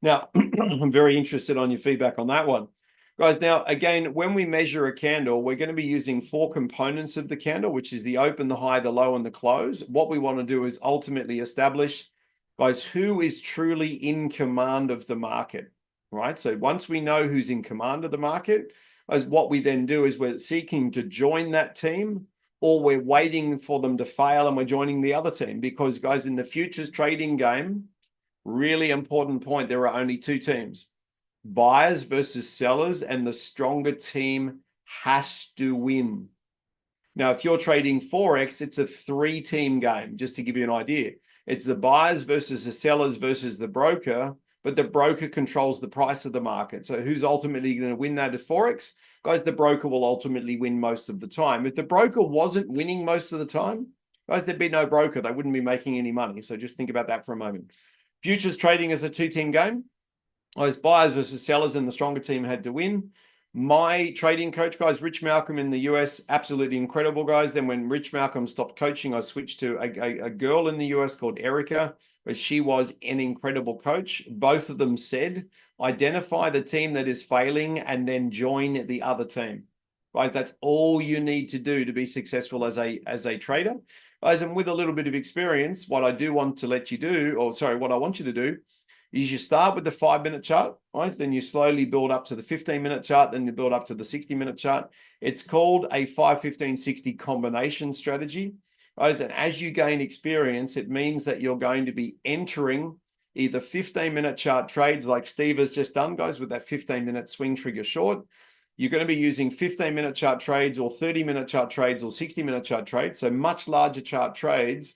Now, I'm very interested on your feedback on that one. Guys, now, again, when we measure a candle, we're going to be using 4 components of the candle, which is the open, the high, the low, and the close. What we want to do is ultimately establish, guys, who is truly in command of the market, right? So once we know who's in command of the market, as what we then do is we're seeking to join that team, or we're waiting for them to fail and we're joining the other team. Because, guys, in the futures trading game, really important point, there are only 2 teams, buyers versus sellers, and the stronger team has to win. Now, if you're trading Forex, it's a 3-team game, just to give you an idea. It's the buyers versus the sellers versus the broker, but the broker controls the price of the market. So who's ultimately going to win that at Forex? Guys, the broker will ultimately win most of the time. If the broker wasn't winning most of the time, guys, there'd be no broker. They wouldn't be making any money. So just think about that for a moment. Futures trading is a 2-team game. Those buyers versus sellers, and the stronger team had to win. My trading coach, guys, Rich Malcolm in the US, absolutely incredible, guys. Then when Rich Malcolm stopped coaching, I switched to a girl in the US called Erica, but she was an incredible coach. Both of them said, identify the team that is failing and then join the other team. Guys, that's all you need to do to be successful as a trader. Guys, and with a little bit of experience, what I do want to let you do, or sorry, what I want you to do, is you start with the 5-minute chart, right? Then you slowly build up to the 15-minute chart, then you build up to the 60-minute chart. It's called a 5, 15, 60 combination strategy. Guys, and as you gain experience, it means that you're going to be entering either 15-minute chart trades like Steve has just done, guys, with that 15-minute swing trigger short. You're going to be using 15-minute chart trades or 30-minute chart trades or 60-minute chart trades, so much larger chart trades,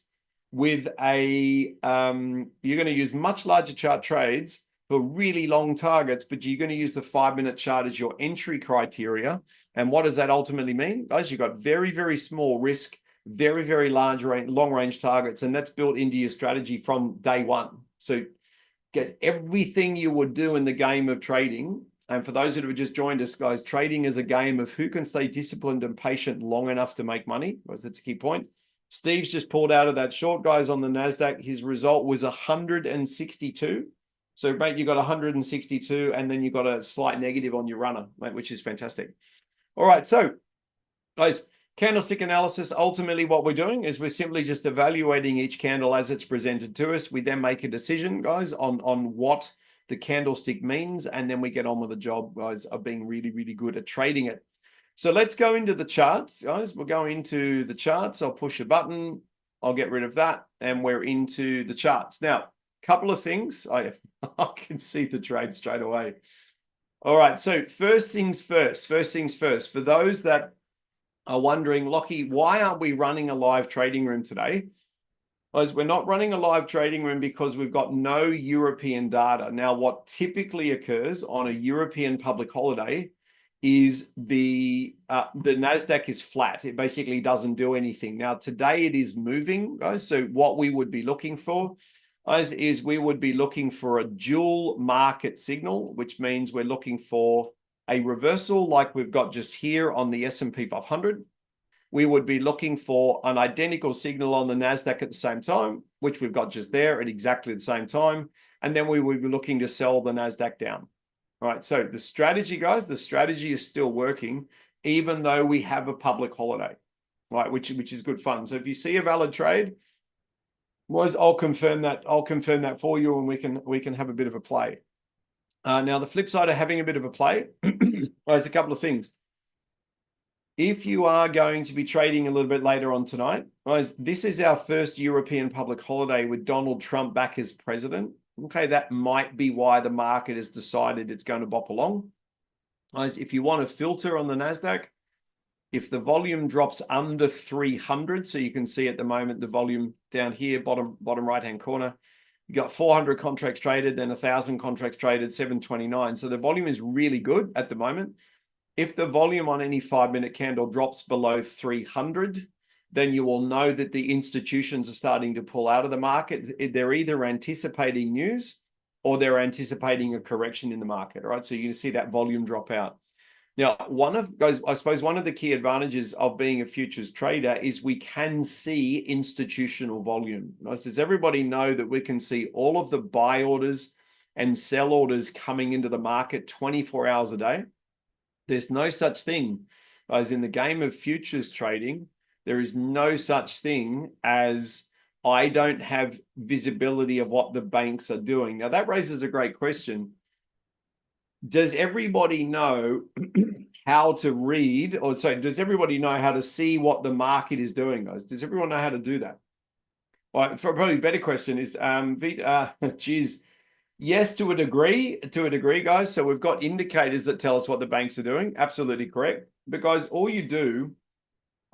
with you're going to use much larger chart trades for really long targets, but you're going to use the 5-minute chart as your entry criteria. And what does that ultimately mean? Guys, you've got very, very small risk, very, very large long range targets, and that's built into your strategy from day one. So get everything you would do in the game of trading. And for those that have just joined us, guys, trading is a game of who can stay disciplined and patient long enough to make money. That's a key point. Steve's just pulled out of that short, guys, on the NASDAQ. His result was 162. So, mate, you got 162, and then you got a slight negative on your runner, mate, which is fantastic. All right, so, guys, candlestick analysis, ultimately what we're doing is we're simply just evaluating each candle as it's presented to us. We then make a decision, guys, on what the candlestick means, and then we get on with the job, guys, of being really, really good at trading it. So let's go into the charts, guys. We'll go into the charts. I'll push a button. I'll get rid of that, and we're into the charts. Now, couple of things. I can see the trade straight away. All right, so first things first. For those that are wondering, Lockie, why aren't we running a live trading room today? Guys, we're not running a live trading room because we've got no European data. Now, what typically occurs on a European public holiday is the NASDAQ is flat. It basically doesn't do anything. Now, today it is moving, guys. So what we would be looking for, guys, is we would be looking for a dual market signal, which means we're looking for a reversal like we've got just here on the S&P 500. We would be looking for an identical signal on the NASDAQ at the same time, which we've got just there at exactly the same time. And then we would be looking to sell the NASDAQ down. All right, so the strategy, guys, the strategy is still working, even though we have a public holiday, right? Which is good fun. So if you see a valid trade, I'll confirm that. I'll confirm that for you, and we can have a bit of a play. Now, the flip side of having a bit of a play is a couple of things. If you are going to be trading a little bit later on tonight, guys, this is our first European public holiday with Donald Trump back as president. Okay, that might be why the market has decided it's going to bop along. Guys, if you want to filter on the NASDAQ, if the volume drops under 300, so you can see at the moment the volume down here, bottom right-hand corner, you got 400 contracts traded, then 1,000 contracts traded, 729. So the volume is really good at the moment. If the volume on any 5-minute candle drops below 300, then you will know that the institutions are starting to pull out of the market. They're either anticipating news or they're anticipating a correction in the market, all right? So you're going to see that volume drop out. Now, I suppose one of the key advantages of being a futures trader is we can see institutional volume. Does everybody know that we can see all of the buy orders and sell orders coming into the market 24 hours a day? There's no such thing as in the game of futures trading. There is no such thing as I don't have visibility of what the banks are doing. Now, that raises a great question. Does everybody know how to read, or so does everybody know how to see what the market is doing, guys? Does everyone know how to do that? Well, for probably a better question is, geez, yes, to a degree, guys. So we've got indicators that tell us what the banks are doing. Absolutely correct. But guys, all you do,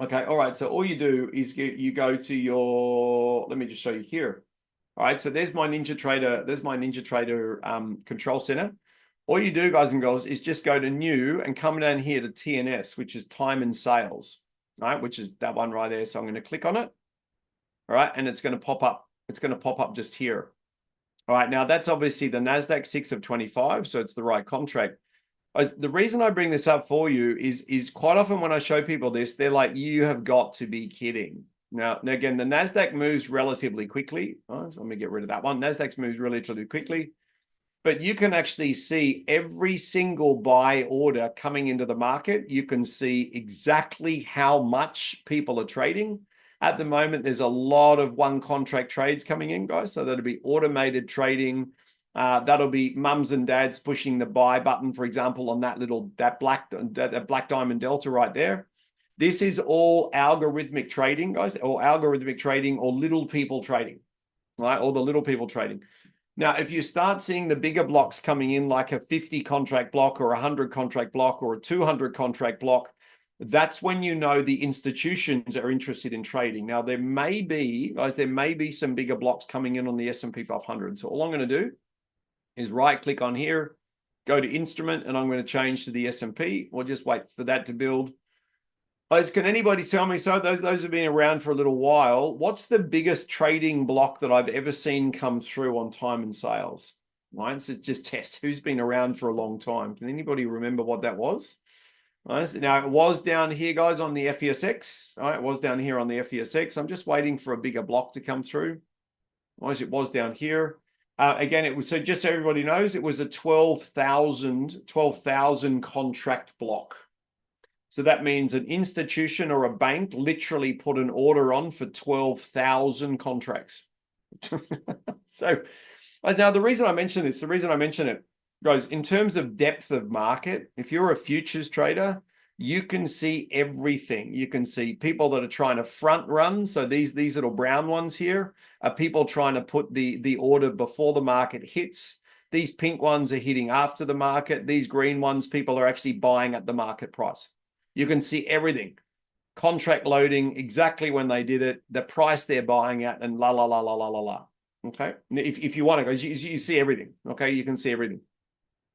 okay, all right. So all you do is you go to your, let me just show you here. All right, so there's my NinjaTrader, control center. All you do, guys and girls, is just go to new and come down here to TNS, which is time and sales, right? Which is that one right there. So I'm going to click on it. All right, and it's going to pop up. It's going to pop up just here. All right, now that's obviously the NASDAQ 6 of 25, so it's the right contract. The reason I bring this up for you is quite often when I show people this, they're like, you have got to be kidding. Now again, the NASDAQ moves relatively quickly. So let me get rid of that one. NASDAQ moves relatively quickly, but you can actually see every single buy order coming into the market. You can see exactly how much people are trading. At the moment, there's a lot of one contract trades coming in, guys. So that'll be automated trading. That'll be mums and dads pushing the buy button, for example, on that black diamond delta right there. This is all algorithmic trading, guys, or algorithmic trading or little people trading, right? Or the little people trading. Now, if you start seeing the bigger blocks coming in, like a 50 contract block or a 100 contract block or a 200 contract block, That's when you know the institutions are interested in trading. Now, there may be, guys, there may be some bigger blocks coming in on the S&P 500. So all I'm going to do is right click on here, go to instrument, and I'm going to change to the S&P. We'll just wait for that to build. Guys, can anybody tell me, so those have been around for a little while, what's the biggest trading block that I've ever seen come through on time and sales? Right, so just test who's been around for a long time. Can anybody remember what that was? Right, now, it was down here, guys, on the FESX. All right, it was down here on the FESX. I'm just waiting for a bigger block to come through. Right, it was down here. Again, it was, so just so everybody knows, it was a 12,000 contract block. So that means an institution or a bank literally put an order on for 12,000 contracts. So now the reason I mention this, the reason I mention it, guys, in terms of depth of market, if you're a futures trader, you can see everything. You can see people that are trying to front run. So these little brown ones here are people trying to put the order before the market hits. These pink ones are hitting after the market. These green ones, people are actually buying at the market price. You can see everything. Contract loading, exactly when they did it, the price they're buying at, and la, la, la, la, la, la, la. Okay. If you want to, because you see everything. Okay. You can see everything.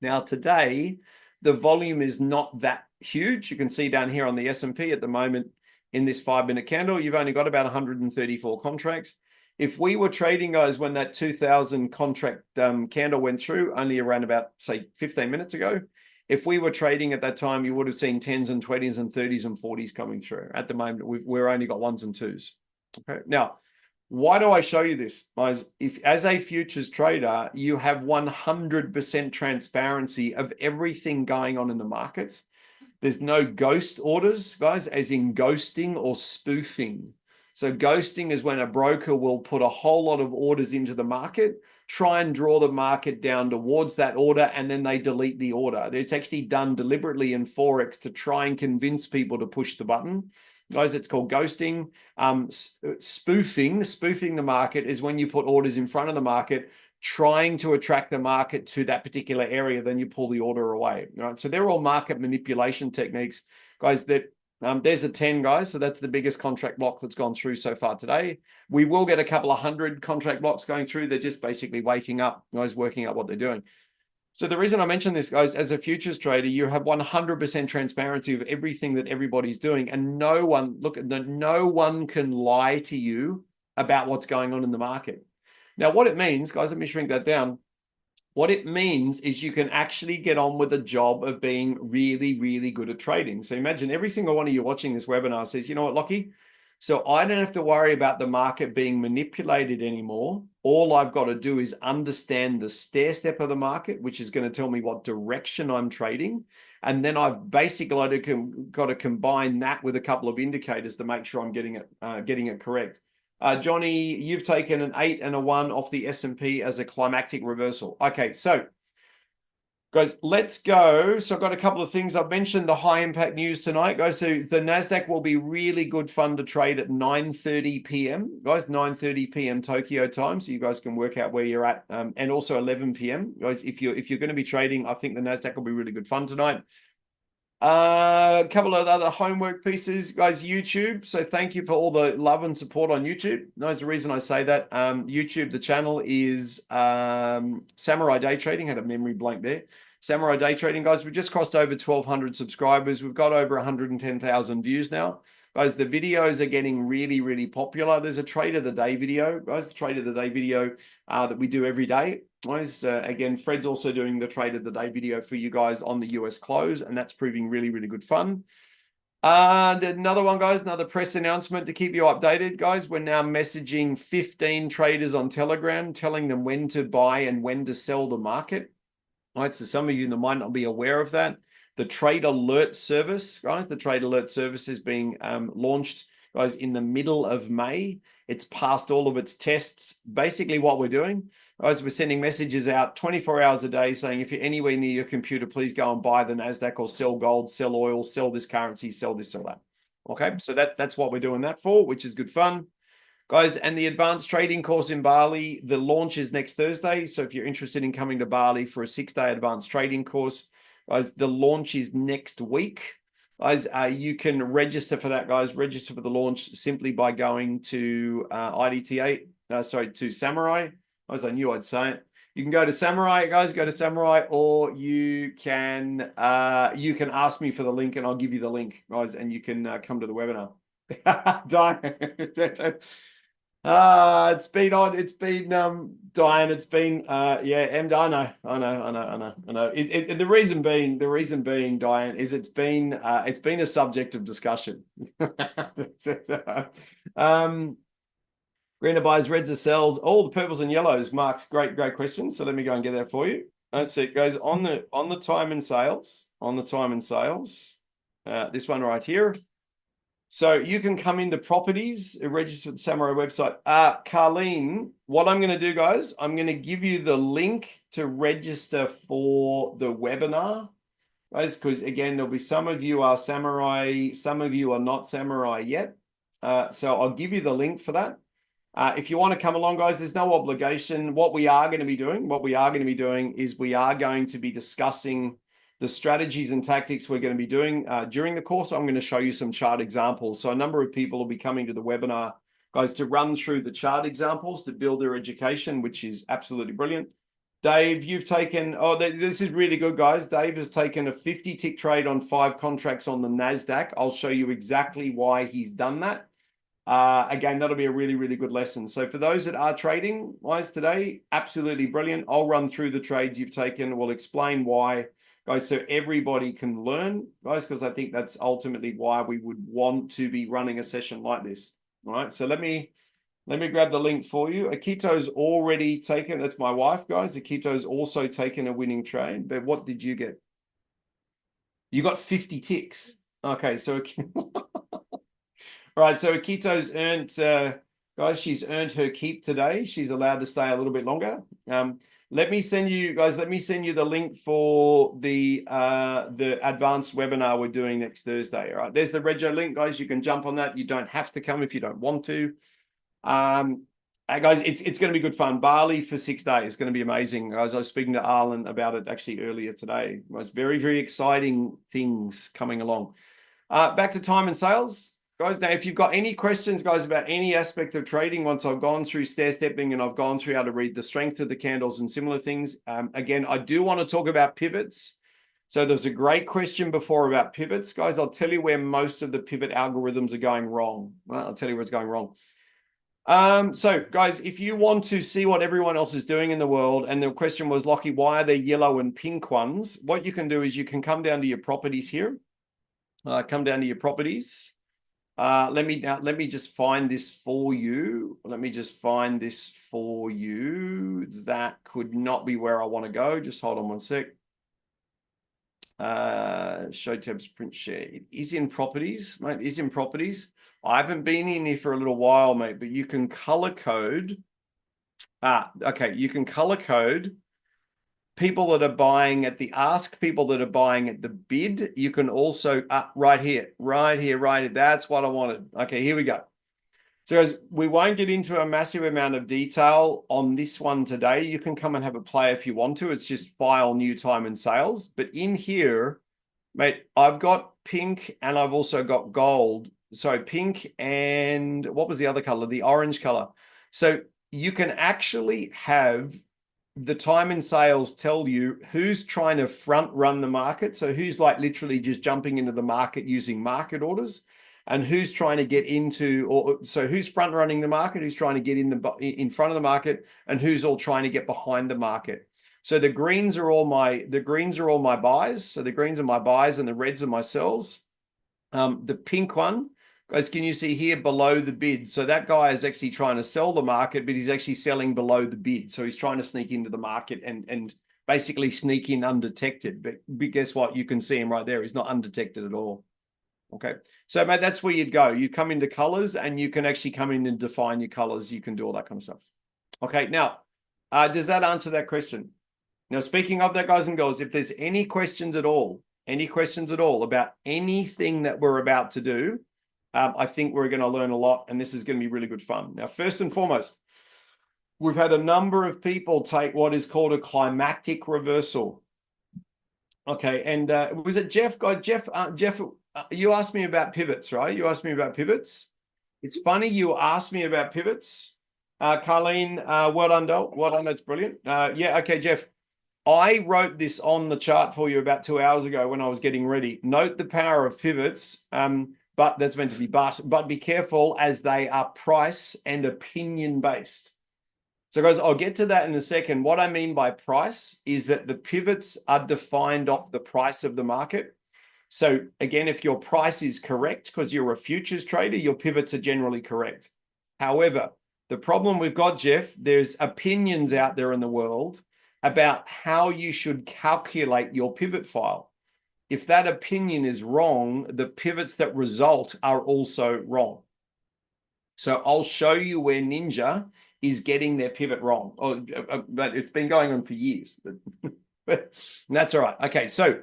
Now, today, the volume is not that huge. You can see down here on the S&P at the moment in this 5-minute candle, you've only got about 134 contracts. If we were trading, guys, when that 2,000 contract candle went through, only around about, say, 15 minutes ago, if we were trading at that time, you would have seen 10s and 20s and 30s and 40s coming through. At the moment, we're only got 1s and 2s. Okay. Now, why do I show you this? Guys, if as a futures trader, you have 100% transparency of everything going on in the markets. There's no ghost orders, guys, as in ghosting or spoofing. So ghosting is when a broker will put a whole lot of orders into the market, try and draw the market down towards that order, and then they delete the order. It's actually done deliberately in Forex to try and convince people to push the button. Guys, it's called ghosting. Spoofing the market is when you put orders in front of the market, trying to attract the market to that particular area, then you pull the order away. Right? So they're all market manipulation techniques, guys, that there's a 10, guys. So that's the biggest contract block that's gone through so far today. We will get a couple of 100 contract blocks going through. They're just basically waking up, guys, working out what they're doing. So the reason I mention this, guys, as a futures trader, you have 100% transparency of everything that everybody's doing. And no one can lie to you about what's going on in the market. Now, what it means, guys, let me shrink that down. What it means is you can actually get on with the job of being really, really good at trading. So imagine every single one of you watching this webinar says, you know what, Lockie? So I don't have to worry about the market being manipulated anymore. All I've got to do is understand the stair step of the market, which is going to tell me what direction I'm trading. And then I've basically got to combine that with a couple of indicators to make sure I'm getting it correct. Johnny, you've taken an 8 and a 1 off the S&P as a climactic reversal. Okay, so guys, let's go. So I've got a couple of things. I've mentioned the high impact news tonight, guys. So the NASDAQ will be really good fun to trade at 9:30 p.m. Guys, 9:30 p.m. Tokyo time. So you guys can work out where you're at. And also 11 p.m. Guys, if you're going to be trading, I think the NASDAQ will be really good fun tonight. A couple of other homework pieces, guys. YouTube. So thank you for all the love and support on YouTube. That's the reason I say that. YouTube, the channel is Samurai Day Trading. Had a memory blank there. Samurai Day Trading, guys. We just crossed over 1,200 subscribers. We've got over 110,000 views now. Guys, the videos are getting really, really popular. There's a Trade of the Day video, guys. The Trade of the Day video that we do every day. Guys, again, Fred's also doing the Trade of the Day video for you guys on the US close, and that's proving really, really good fun. And another one, guys, another press announcement to keep you updated, guys. We're now messaging 15 traders on Telegram, telling them when to buy and when to sell the market. All right, so some of you that might not be aware of that. The Trade Alert service, guys, the Trade Alert service is being launched, guys, in the middle of May. It's passed all of its tests. Basically what we're doing, guys, we're sending messages out 24 hours a day saying if you're anywhere near your computer, please go and buy the NASDAQ or sell gold, sell oil, sell this currency, sell this, sell that. Okay, so that's what we're doing that for, which is good fun. Guys, and the advanced trading course in Bali, the launch is next Thursday. So if you're interested in coming to Bali for a 6-day advanced trading course, guys, the launch is next week. Guys, you can register for that, guys. Register for the launch simply by going to IDT8, to Samurai. As I knew I'd say it. You can go to Samurai, guys. Go to Samurai, or you can ask me for the link, and I'll give you the link, guys, and you can come to the webinar. Don't. It's been Diane, it's been yeah, and I know. The reason being, Diane, is it's been a subject of discussion. um Greener buys, reds are sells, all the purples and yellows. Mark's great question. So let me go and get that for you. I see it goes on the time and sales, this one right here. So you can come into properties, register at the Samurai website. Carlene, what I'm going to do, guys, I'm going to give you the link to register for the webinar, guys, because again, there'll be some of you are Samurai, some of you are not Samurai yet. So I'll give you the link for that. If you want to come along, guys, there's no obligation. What we are going to be doing is we are going to be discussing the strategies and tactics we're going to be doing during the course. I'm going to show you some chart examples. So a number of people will be coming to the webinar, guys, to run through the chart examples to build their education, which is absolutely brilliant. Dave, you've taken, this is really good, guys. Dave has taken a 50 tick trade on 5 contracts on the NASDAQ. I'll show you exactly why he's done that. Again, that'll be a really, really good lesson. So for those that are trading, guys, today, absolutely brilliant. I'll run through the trades you've taken. We'll explain why, guys, so everybody can learn, guys, because I think that's ultimately why we would want to be running a session like this. All right, so let me grab the link for you. Akito's already taken, that's my wife, guys. Akito's also taken a winning trade, but what did you get? You got 50 ticks. Okay, so all right, so Akito's earned, guys, she's earned her keep today. She's allowed to stay a little bit longer. Let me send you, guys, the link for the advanced webinar we're doing next Thursday. All right, there's the Rego link, guys. You can jump on that. You don't have to come if you don't want to. Guys, it's going to be good fun. Bali for 6 days. It's going to be amazing. Guys, I was speaking to Arlen about it actually earlier today. It was very, very exciting things coming along. Back to time and sales. Guys, now, if you've got any questions, guys, about any aspect of trading, once I've gone through stair stepping and I've gone through how to read the strength of the candles and similar things, again, I do want to talk about pivots. So there's a great question before about pivots. Guys, I'll tell you where most of the pivot algorithms are going wrong. Well, I'll tell you where it's going wrong. So, guys, if you want to see what everyone else is doing in the world, and the question was, Lockie, why are there yellow and pink ones? What you can do is you can come down to your properties here. Come down to your properties. Let me just find this for you. That could not be where I want to go. Just hold on one sec. Show tabs, print share. It is in properties, mate. It is in properties. I haven't been in here for a little while, mate, but you can color code. Okay. You can color code people that are buying at the ask, people that are buying at the bid. You can also, right here. That's what I wanted. Okay, here we go. So guys, we won't get into a massive amount of detail on this one today. You can come and have a play if you want to. It's just file new time and sales. But in here, mate, I've got pink and I've also got gold. So pink and what was the other color? The orange color. So you can actually have the time and sales tell you who's trying to front run the market. So who's like literally just jumping into the market using market orders, and who's trying to get into, or so who's front running the market, who's trying to get in front of the market, and who's all trying to get behind the market. So the greens are all my buys. So the greens are my buys and the reds are my sells. The pink one, guys, can you see here below the bid? So that guy is actually trying to sell the market, but he's actually selling below the bid. So he's trying to sneak into the market and basically sneak in undetected. But guess what? You can see him right there. He's not undetected at all. Okay. So, mate, that's where you'd go. You come into colors and you can actually come in and define your colors. You can do all that kind of stuff. Okay. Now, does that answer that question? Now, speaking of that, guys and girls, if there's any questions at all about anything that we're about to do, I think we're going to learn a lot, and this is going to be really good fun. Now, first and foremost, we've had a number of people take what is called a climactic reversal. Okay, and was it Jeff? Jeff, You asked me about pivots, right? You asked me about pivots. It's funny you asked me about pivots. Carlene, well done, Dol. Well done, that's brilliant. Yeah, okay, Jeff. I wrote this on the chart for you about 2 hours ago when I was getting ready. Note the power of pivots, but that's meant to be but be careful as they are price and opinion based. So guys, I'll get to that in a second. What I mean by price is that the pivots are defined off the price of the market. So again, if your price is correct because you're a futures trader, your pivots are generally correct. However, the problem we've got, Jeff, there's opinions out there in the world about how you should calculate your pivot file. If that opinion is wrong, the pivots that result are also wrong. So I'll show you where Ninja is getting their pivot wrong. But it's been going on for years. But that's all right. Okay, so mate,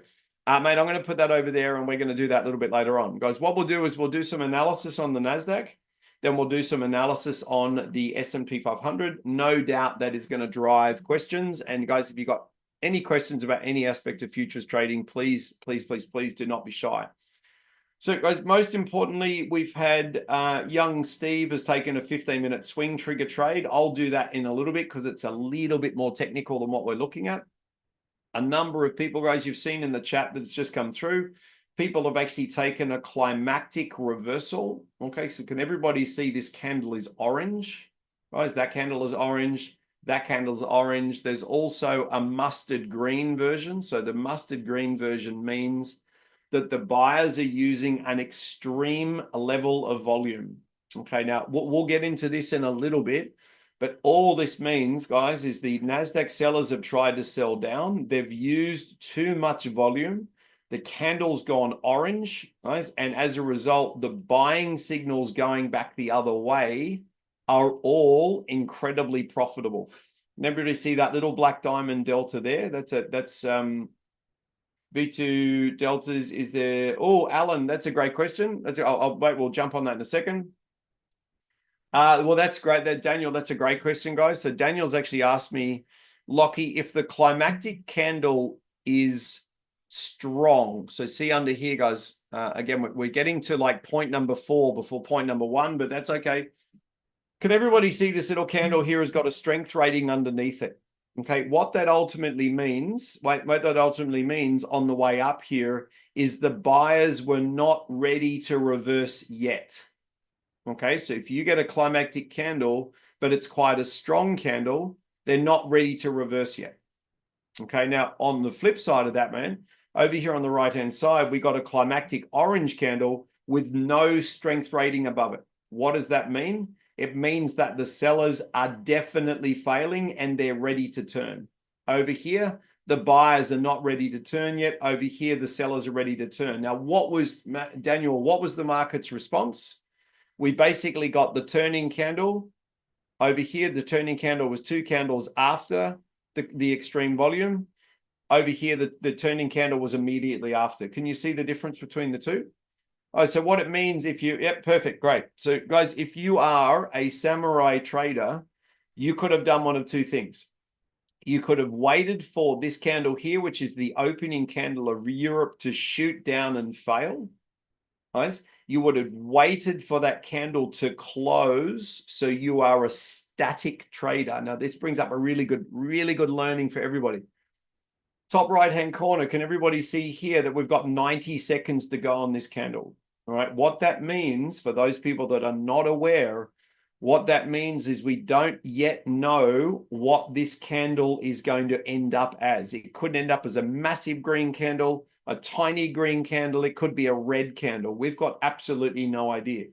I'm going to put that over there and we're going to do that a little bit later on. Guys, what we'll do is we'll do some analysis on the NASDAQ. Then we'll do some analysis on the S&P 500. No doubt that is going to drive questions. And guys, if you've got any questions about any aspect of futures trading, please, please, please, please do not be shy. So guys, most importantly, we've had young Steve has taken a 15-minute swing trigger trade. I'll do that in a little bit because it's a little bit more technical than what we're looking at. A number of people, guys, you've seen in the chat that's just come through, people have actually taken a climactic reversal. Okay, so can everybody see this candle is orange? Guys, that candle is orange. That candle is orange. There's also a mustard green version. So the mustard green version means that the buyers are using an extreme level of volume. Okay, now we'll get into this in a little bit, but all this means, guys, is the NASDAQ sellers have tried to sell down. They've used too much volume. The candle's gone orange, guys, and as a result, the buying signals going back the other way are all incredibly profitable. And everybody see that little black diamond delta there? That's V2 deltas is there. Oh, Alan, that's a great question. I'll wait, we'll jump on that in a second. Well, that's great. Daniel, that's a great question, guys. So Daniel's actually asked me, Lockie, if the climactic candle is strong. So see under here, guys, again, we're getting to like point number 4 before point number 1, but that's okay. Can everybody see this little candle here has got a strength rating underneath it? Okay, what that ultimately means, what that ultimately means on the way up here is the buyers were not ready to reverse yet. Okay, so if you get a climactic candle, but it's quite a strong candle, they're not ready to reverse yet. Okay, now on the flip side of that, man, over here on the right-hand side, we got a climactic orange candle with no strength rating above it. What does that mean? It means that the sellers are definitely failing and they're ready to turn. Over here, the buyers are not ready to turn yet. Over here, the sellers are ready to turn. Now, Daniel, what was the market's response? We basically got the turning candle. Over here, the turning candle was 2 candles after the extreme volume. Over here, the turning candle was immediately after. Can you see the difference between the two? Oh, so what it means yep, perfect, great. So guys, if you are a samurai trader, you could have done one of 2 things. You could have waited for this candle here, which is the opening candle of Europe, to shoot down and fail. Guys, you would have waited for that candle to close. So you are a static trader. Now, this brings up a really good learning for everybody. Top right-hand corner, can everybody see here that we've got 90 seconds to go on this candle? All right, what that means for those people that are not aware, what that means is we don't yet know what this candle is going to end up as. It could end up as a massive green candle, a tiny green candle. It could be a red candle. We've got absolutely no idea.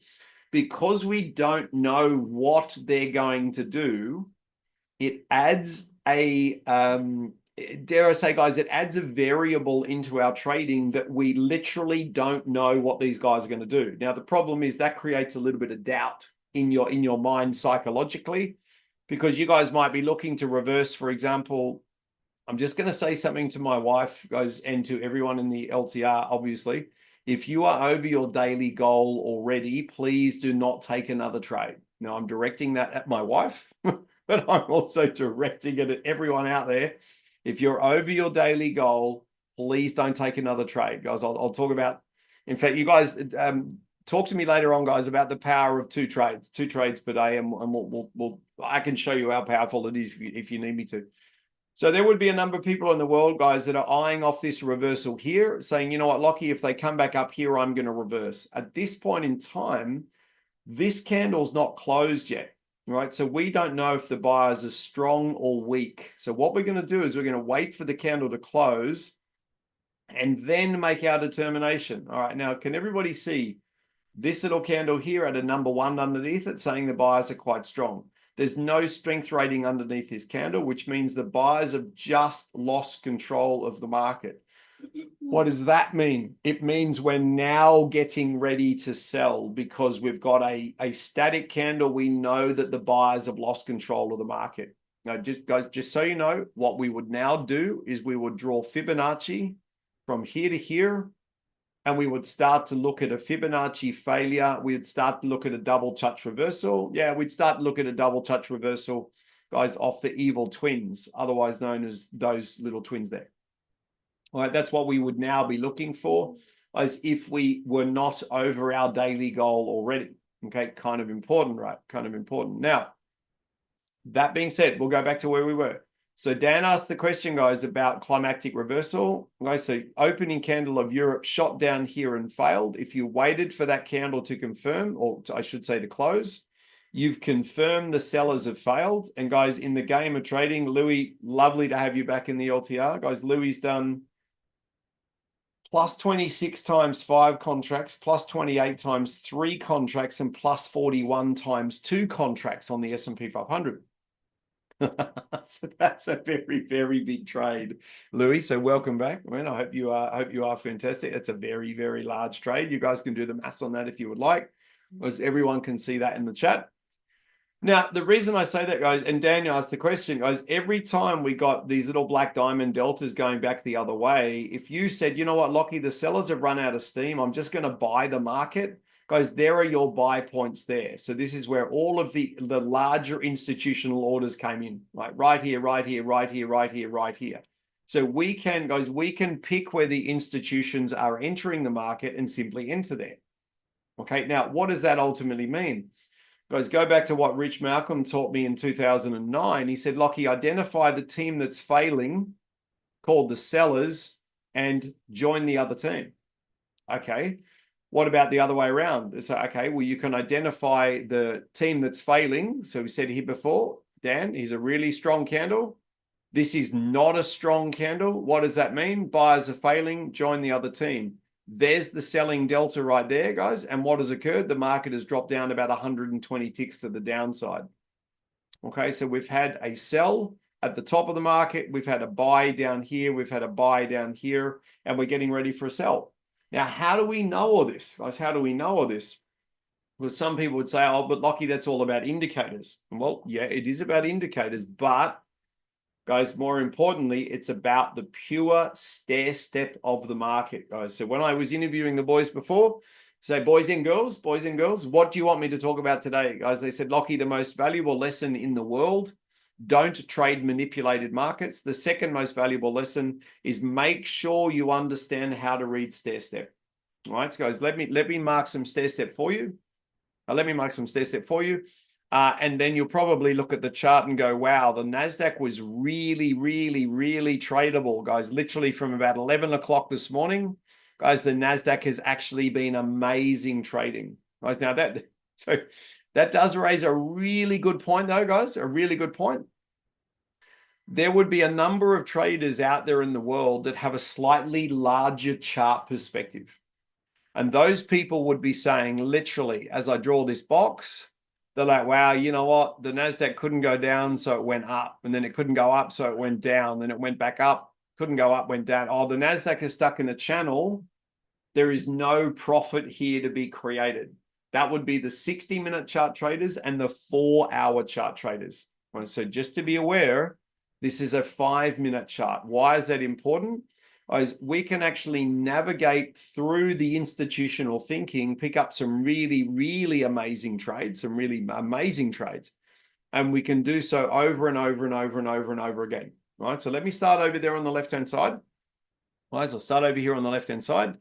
Because we don't know what they're going to do, it adds a dare I say, guys, it adds a variable into our trading that we literally don't know what these guys are going to do. Now, the problem is that creates a little bit of doubt in your mind psychologically, because you guys might be looking to reverse, for example. I'm just going to say something to my wife, guys, and to everyone in the LTR, obviously. If you are over your daily goal already, please do not take another trade. Now, I'm directing that at my wife, but I'm also directing it at everyone out there. If you're over your daily goal, please don't take another trade, guys. I'll talk about In fact, you guys talk to me later on, guys, about the power of two trades per day, and I can show you how powerful it is if you need me to. So there would be a number of people in the world, guys, that are eyeing off this reversal here, saying, you know what, Lockie, if they come back up here, I'm going to reverse. At this point in time, this candle's not closed yet, right? So we don't know if the buyers are strong or weak. So what we're going to do is we're going to wait for the candle to close and then make our determination. All right, now, can everybody see this little candle here at a number 1 underneath it saying the buyers are quite strong? There's no strength rating underneath this candle, which means the buyers have just lost control of the market. What does that mean? It means we're now getting ready to sell because we've got a static candle. We know that the buyers have lost control of the market. Now, just so you know, what we would now do is we would draw Fibonacci from here to here, and we would start to look at a Fibonacci failure. We'd start to look at a double touch reversal. Yeah, we'd start to look at a double touch reversal, guys, off the evil twins, otherwise known as those little twins there. All right, that's what we would now be looking for, as if we were not over our daily goal already. Okay, kind of important, right? Kind of important. Now, that being said, we'll go back to where we were. So Dan asked the question, guys, about climactic reversal. Okay, so opening candle of Europe shot down here and failed. If you waited for that candle to confirm, or I should say to close, you've confirmed the sellers have failed. And guys, in the game of trading, Louis, lovely to have you back in the LTR. Guys, Louis's done plus 26 times 5 contracts, plus 28 times 3 contracts, and plus 41 times 2 contracts on the S&P 500. So that's a very, very big trade, Louis. So welcome back. I mean, I hope you are fantastic. It's a very, very large trade. You guys can do the maths on that if you would like, because everyone can see that in the chat. Now, the reason I say that, guys, and Daniel asked the question, guys, every time we got these little black diamond deltas going back the other way, if you said, you know what, Lockie, the sellers have run out of steam, I'm just going to buy the market, guys, there are your buy points there. So this is where all of the larger institutional orders came in, like right here, right here, right here, right here, right here. So we can, guys, we can pick where the institutions are entering the market and simply enter there. Okay, now, what does that ultimately mean? Guys, go back to what Rich Malcolm taught me in 2009. He said, Lockie, identify the team that's failing, called the sellers, and join the other team. Okay, what about the other way around? So, okay, well, you can identify the team that's failing. So we said here before, Dan, he's a really strong candle. This is not a strong candle. What does that mean? Buyers are failing, join the other team. There's the selling delta right there, guys. And what has occurred? The market has dropped down about 120 ticks to the downside. Okay, so we've had a sell at the top of the market. We've had a buy down here. We've had a buy down here. And we're getting ready for a sell. Now, how do we know all this, guys? How do we know all this? Well, some people would say, oh, but Lockie, that's all about indicators. Well, yeah, it is about indicators, but guys, more importantly, it's about the pure stair step of the market, guys. So when I was interviewing the boys before, say, boys and girls, what do you want me to talk about today? Guys, they said, Lockie, the most valuable lesson in the world, don't trade manipulated markets. The second most valuable lesson is make sure you understand how to read stair step. All right, so guys, let me mark some stair step for you. And then you'll probably look at the chart and go, wow, the NASDAQ was really, really, really tradable, guys. Literally from about 11 o'clock this morning, guys, the NASDAQ has actually been amazing trading. Guys, now that does raise a really good point though, guys, a really good point. There would be a number of traders out there in the world that have a slightly larger chart perspective. And those people would be saying, literally, as I draw this box, they're like, wow, you know what? The NASDAQ couldn't go down, so it went up. And then it couldn't go up, so it went down. Then it went back up, couldn't go up, went down. Oh, the NASDAQ is stuck in a channel. There is no profit here to be created. That would be the 60-minute chart traders and the 4-hour chart traders. So just to be aware, this is a 5-minute chart. Why is that important? As we can actually navigate through the institutional thinking, pick up some really, really amazing trades, and we can do so over and over and over and over and over again. Right. So let me start over there on the left-hand side. Guys, I'll start over here on the left-hand side.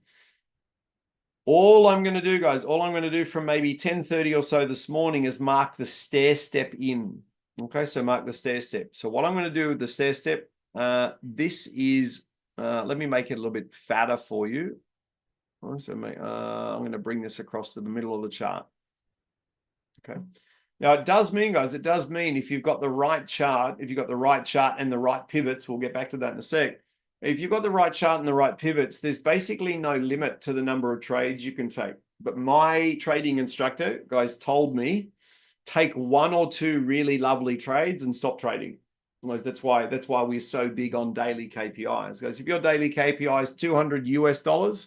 All I'm going to do, guys, all I'm going to do from maybe 10:30 or so this morning is mark the stair step in. Okay, so mark the stair step. So what I'm going to do with the stair step, this is, let me make it a little bit fatter for you. So I'm going to bring this across to the middle of the chart. Okay. Now it does mean, guys, it does mean if you've got the right chart, if you've got the right chart and the right pivots, we'll get back to that in a sec. If you've got the right chart and the right pivots, there's basically no limit to the number of trades you can take. But my trading instructor, guys, told me take one or two really lovely trades and stop trading. That's why we're so big on daily KPIs. Guys, if your daily KPI is $200,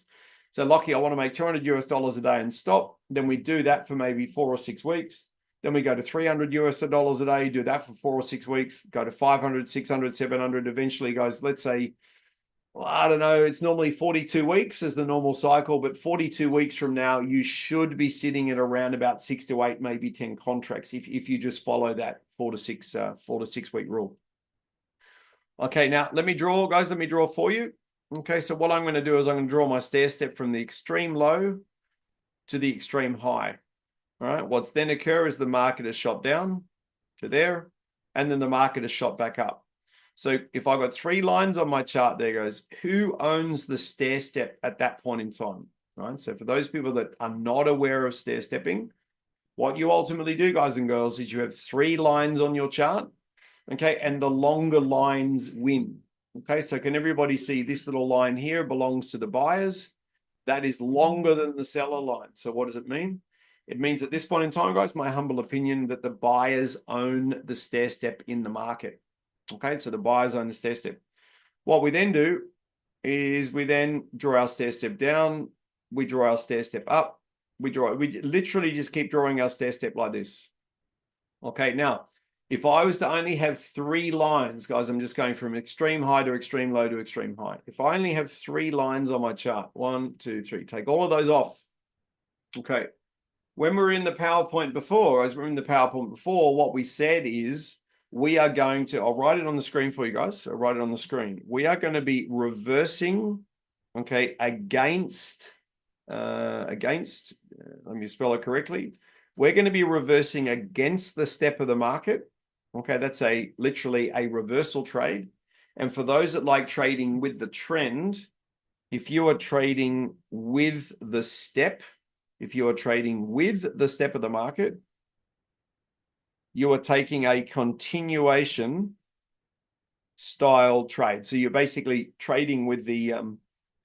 so Lockie, I want to make $200 a day and stop. Then we do that for maybe 4 or 6 weeks. Then we go to $300 a day, do that for 4 or 6 weeks, go to 500, 600, 700. Eventually, guys, let's say, well, I don't know, it's normally 42 weeks is the normal cycle, but 42 weeks from now, you should be sitting at around about 6 to 8, maybe 10 contracts if you just follow that 4 to 6 week rule. Okay, now let me draw, guys, let me draw for you. Okay, so what I'm going to do is I'm going to draw my stair step from the extreme low to the extreme high. All right, what's then occur is the market is shot down to there, and then the market is shot back up. So if I've got 3 lines on my chart, there goes, who owns the stair step at that point in time? Right. So for those people that are not aware of stair stepping, what you ultimately do, guys and girls, is you have 3 lines on your chart. Okay, and the longer lines win. Okay, so can everybody see this little line here belongs to the buyers? That is longer than the seller line. So what does it mean? It means at this point in time, guys, my humble opinion, that the buyers own the stair step in the market. Okay, so the buyers own the stair step. What we then do is we then draw our stair step down, we draw our stair step up, we literally just keep drawing our stair step like this. Okay, now, if I was to only have 3 lines, guys, I'm just going from extreme high to extreme low to extreme high. If I only have 3 lines on my chart, 1, 2, 3, take all of those off. Okay. When we were in the PowerPoint before, what we said is we are going to, I'll write it on the screen for you guys. I'll write it on the screen. We are going to be reversing, okay, against, let me spell it correctly. We're going to be reversing against the step of the market. Okay, that's literally a reversal trade. And for those that like trading with the trend, if you are trading with the step, if you are trading with the step of the market, you are taking a continuation style trade. So you're basically trading with the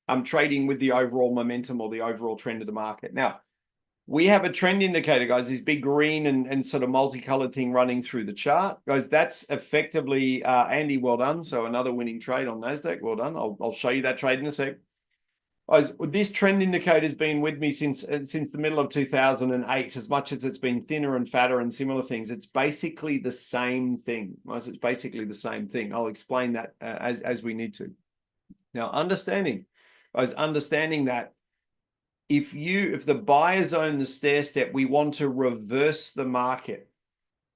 overall momentum or the overall trend of the market. Now, we have a trend indicator, guys, this big green and sort of multicolored thing running through the chart. Guys, that's effectively, Andy, well done. So another winning trade on NASDAQ, well done. I'll show you that trade in a sec. This trend indicator has been with me since the middle of 2008. As much as it's been thinner and fatter and similar things, it's basically the same thing. It's basically the same thing. I'll explain that as we need to. Now, understanding that if the buyers own the stair step, we want to reverse the market.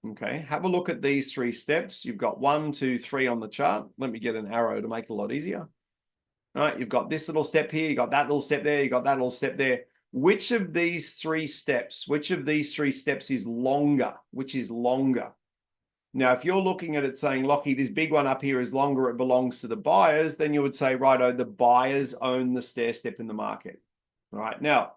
Okay, have a look at these 3 steps. You've got 1, 2, 3 on the chart. Let me get an arrow to make it a lot easier. All right, you've got this little step here, you got that little step there, you got that little step there. Which of these 3 steps is longer? Which is longer? Now, if you're looking at it saying, Lockie, this big one up here is longer, it belongs to the buyers, then you would say, righto, the buyers own the stair step in the market. All right, now,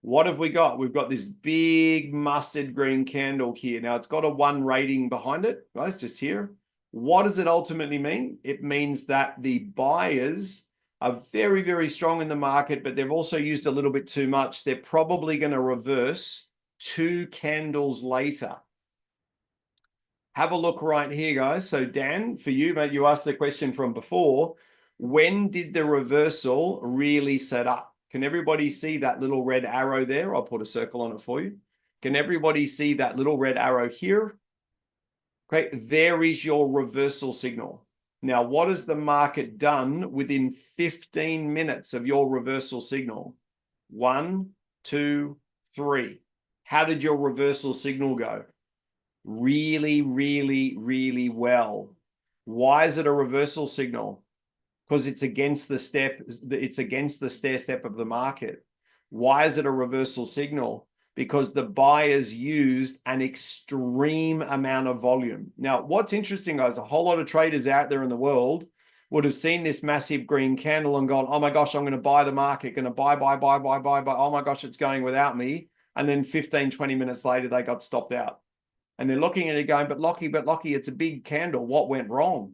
what have we got? We've got this big mustard green candle here. Now, it's got a 1 rating behind it, guys, just here. What does it ultimately mean? It means that the buyers are very, very strong in the market, but they've also used a little bit too much. They're probably going to reverse 2 candles later. Have a look right here, guys. So Dan, for you, mate, you asked the question from before, when did the reversal really set up? Can everybody see that little red arrow there? I'll put a circle on it for you. Can everybody see that little red arrow here? Okay, there is your reversal signal. Now, what has the market done within 15 minutes of your reversal signal? 1, 2, 3. How did your reversal signal go? Really, really, really well. Why is it a reversal signal? Because it's against the stair step of the market. Why is it a reversal signal? Because the buyers used an extreme amount of volume. Now, what's interesting, guys, a whole lot of traders out there in the world would have seen this massive green candle and gone, oh my gosh, I'm going to buy the market, going to buy. Oh my gosh, it's going without me. And then 15, 20 minutes later, they got stopped out. And they're looking at it going, but Lockie, it's a big candle. What went wrong?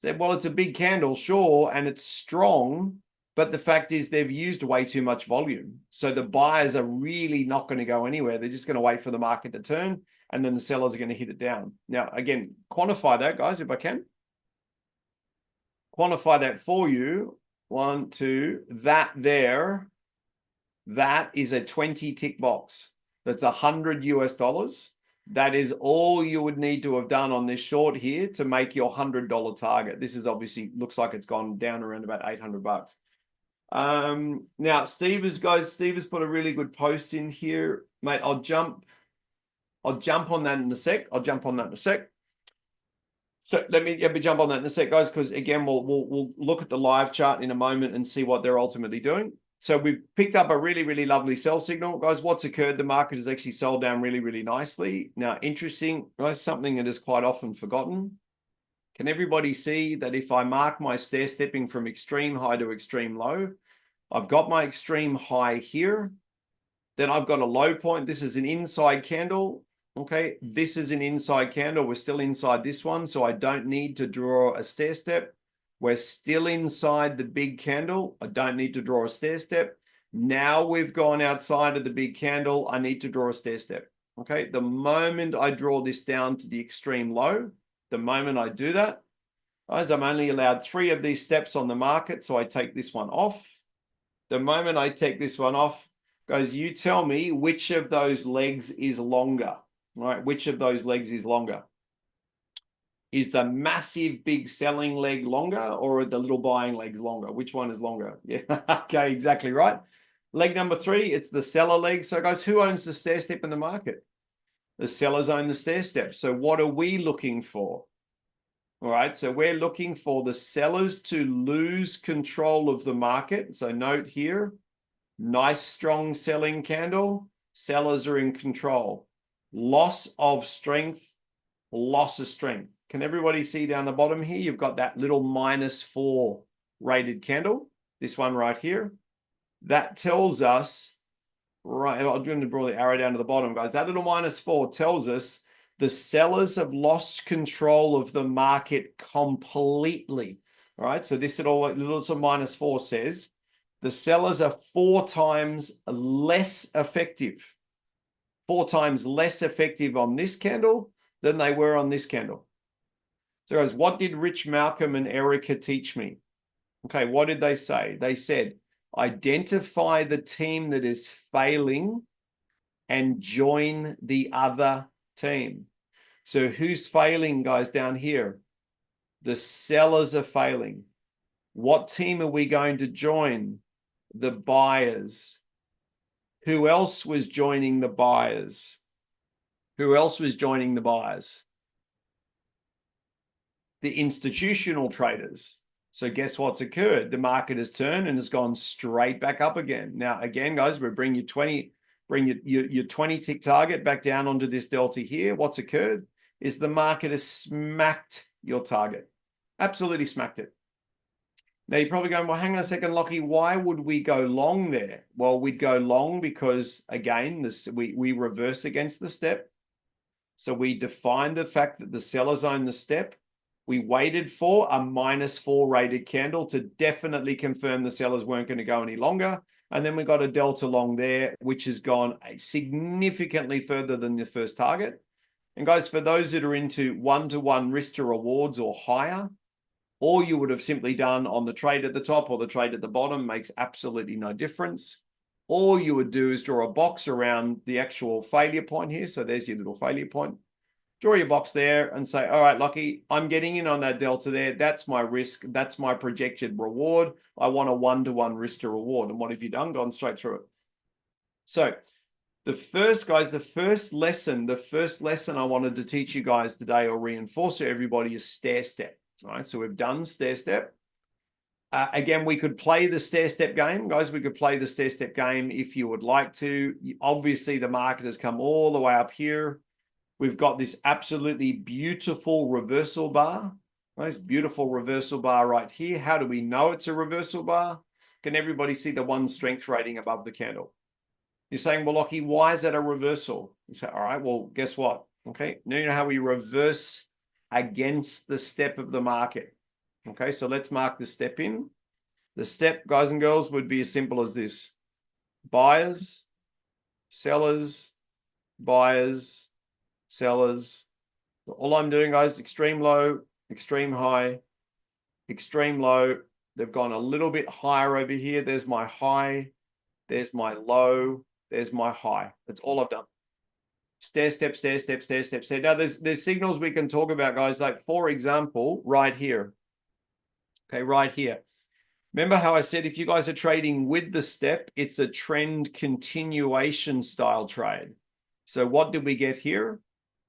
Said, well, it's a big candle, sure, and it's strong, but the fact is they've used way too much volume. So the buyers are really not going to go anywhere. They're just going to wait for the market to turn, and then the sellers are going to hit it down. Now, again, quantify that, guys, if I can. Quantify that for you. 1, 2, that there, that is a 20 tick box. That's $100 US. That is all you would need to have done on this short here to make your $100 target. This is obviously looks like it's gone down around about 800 bucks. Now Steve has put a really good post in here, mate. I'll jump on that in a sec. So let me jump on that in a sec, guys, because again, we'll look at the live chart in a moment and see what they're ultimately doing. So we've picked up a really, really lovely sell signal. Guys, what's occurred? The market has actually sold down really, really nicely. Now, interesting, guys, something that is quite often forgotten. Can everybody see that if I mark my stair stepping from extreme high to extreme low, I've got my extreme high here. Then I've got a low point. This is an inside candle. Okay, this is an inside candle. We're still inside this one, so I don't need to draw a stair step. We're still inside the big candle. I don't need to draw a stair step. Now we've gone outside of the big candle. I need to draw a stair step. Okay, the moment I draw this down to the extreme low, the moment I do that, guys, I'm only allowed 3 of these steps on the market, so I take this one off. The moment I take this one off, guys, you tell me which of those legs is longer, right? Which of those legs is longer? Is the massive big selling leg longer or are the little buying legs longer? Which one is longer? Yeah, okay, exactly right. Leg number 3, it's the seller leg. So guys, who owns the stair step in the market? The sellers own the stair step. So what are we looking for? All right, so we're looking for the sellers to lose control of the market. So note here, nice strong selling candle. Sellers are in control. Loss of strength, loss of strength. Can everybody see down the bottom here? You've got that little -4 rated candle, this one right here. That tells us, right, I'm going to draw the arrow down to the bottom, guys. That little -4 tells us the sellers have lost control of the market completely. All right, so this little -4 says the sellers are 4 times less effective. 4 times less effective on this candle than they were on this candle. So guys, what did Rich, Malcolm, and Erica teach me? Okay, what did they say? They said, identify the team that is failing and join the other team. So who's failing, guys, down here? The sellers are failing. What team are we going to join? The buyers. Who else was joining the buyers? Who else was joining the buyers? The institutional traders. So guess what's occurred? The market has turned and has gone straight back up again. Now, again, guys, we bring your 20 tick target back down onto this delta here. What's occurred is the market has smacked your target. Absolutely smacked it. Now you're probably going, well, hang on a second, Lockie, why would we go long there? Well, we'd go long because, again, we reverse against the step. So we defined the fact that the sellers own the step. We waited for a -4 rated candle to definitely confirm the sellers weren't going to go any longer. And then we got a delta long there, which has gone significantly further than the first target. And guys, for those that are into 1-to-1 risk to rewards or higher, all you would have simply done on the trade at the top or the trade at the bottom makes absolutely no difference. All you would do is draw a box around the actual failure point here. So there's your little failure point. Draw your box there and say, all right, Lockie, I'm getting in on that delta there. That's my risk. That's my projected reward. I want a 1-to-1 risk to reward. And what have you done? Gone straight through it. So the first lesson I wanted to teach you guys today or reinforce to everybody is stair step. All right, so we've done stair step. Again, we could play the stair step game, guys. We could play the stair step game if you would like to. Obviously, the market has come all the way up here. We've got this absolutely beautiful reversal bar. Nice, beautiful reversal bar right here. How do we know it's a reversal bar? Can everybody see the one strength rating above the candle? You're saying, well, Lockie, why is that a reversal? You say, all right, well, guess what? Okay, now you know how we reverse against the step of the market. Okay, so let's mark the step in. The step, guys and girls, would be as simple as this. Buyers, sellers, buyers, sellers. All I'm doing, guys, extreme low, extreme high, extreme low. They've gone a little bit higher over here. There's my high. There's my low. There's my high. That's all I've done. Stair step, stair step, stair step, stair. Now, there's signals we can talk about, guys. Like, for example, right here. Okay, right here. Remember how I said if you guys are trading with the step, it's a trend continuation style trade. So what did we get here?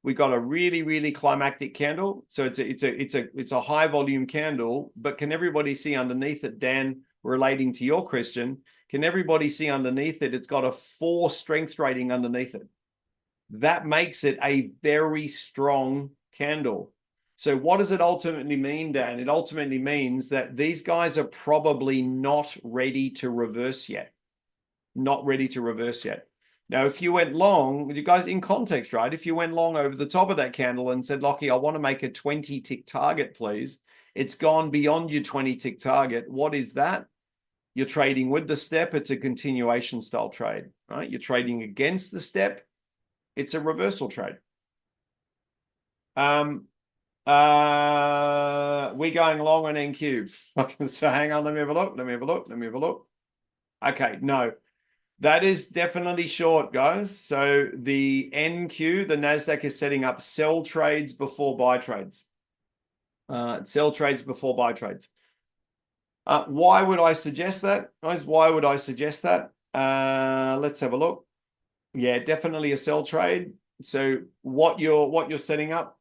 We got a really, really climactic candle. So it's a high volume candle, but can everybody see underneath it, Dan, relating to your question, can everybody see underneath it? It's got a 4 strength rating underneath it. That makes it a very strong candle. So what does it ultimately mean, Dan? It ultimately means that these guys are probably not ready to reverse yet. Not ready to reverse yet. Now, if you went long, you guys in context, right? If you went long over the top of that candle and said, Lockie, I want to make a 20 tick target, please. It's gone beyond your 20 tick target. What is that? You're trading with the step. It's a continuation style trade, right? You're trading against the step. It's a reversal trade. We're going long on NQ. So hang on, let me have a look. Let me have a look. Let me have a look. Okay, no. That is definitely short, guys. So the NQ, the NASDAQ is setting up sell trades before buy trades. Sell trades before buy trades. Why would I suggest that, guys? Why would I suggest that? Let's have a look. Yeah, definitely a sell trade. So what you're setting up,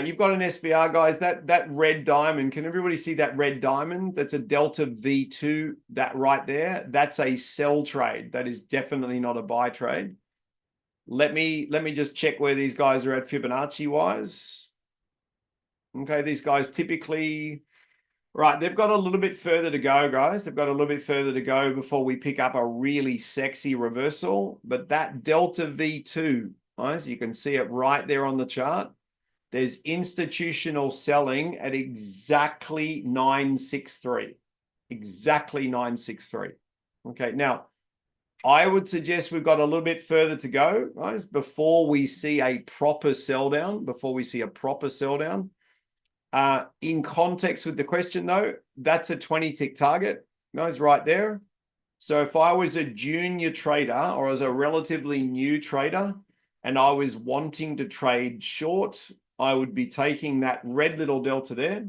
you've got an SBR, guys. That red diamond. Can everybody see that red diamond? That's a Delta V2. That right there. That's a sell trade. That is definitely not a buy trade. Let me just check where these guys are at Fibonacci wise. Okay, these guys typically. Right, they've got a little bit further to go, guys. They've got a little bit further to go before we pick up a really sexy reversal. But that Delta V2, guys, you can see it right there on the chart. There's institutional selling at exactly 963. Exactly 963. Okay, now, I would suggest we've got a little bit further to go, guys, before we see a proper sell down, in context with the question, though, that's a 20 tick target, guys, right there. So if I was a junior trader or as a relatively new trader and I was wanting to trade short, I would be taking that red little delta there.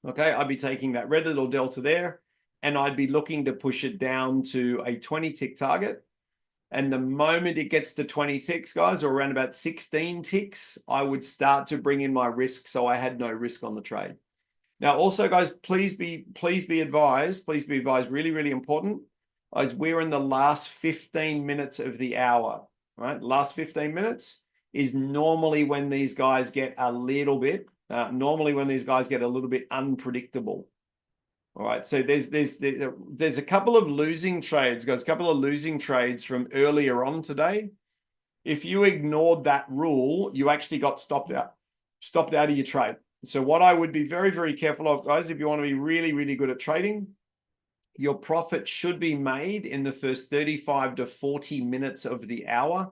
Okay, I'd be taking that red little delta there and I'd be looking to push it down to a 20 tick target. And the moment it gets to 20 ticks, guys, or around about 16 ticks, I would start to bring in my risk. So I had no risk on the trade. Now, also, guys, please be advised, really, really important, guys, we're in the last 15 minutes of the hour, right? Last 15 minutes is normally when these guys get a little bit, unpredictable. All right, so there's a couple of losing trades, guys, a couple of losing trades from earlier on today. If you ignored that rule, you actually got stopped out of your trade. So what I would be very, very careful of, guys, if you want to be really, really good at trading, your profit should be made in the first 35 to 40 minutes of the hour.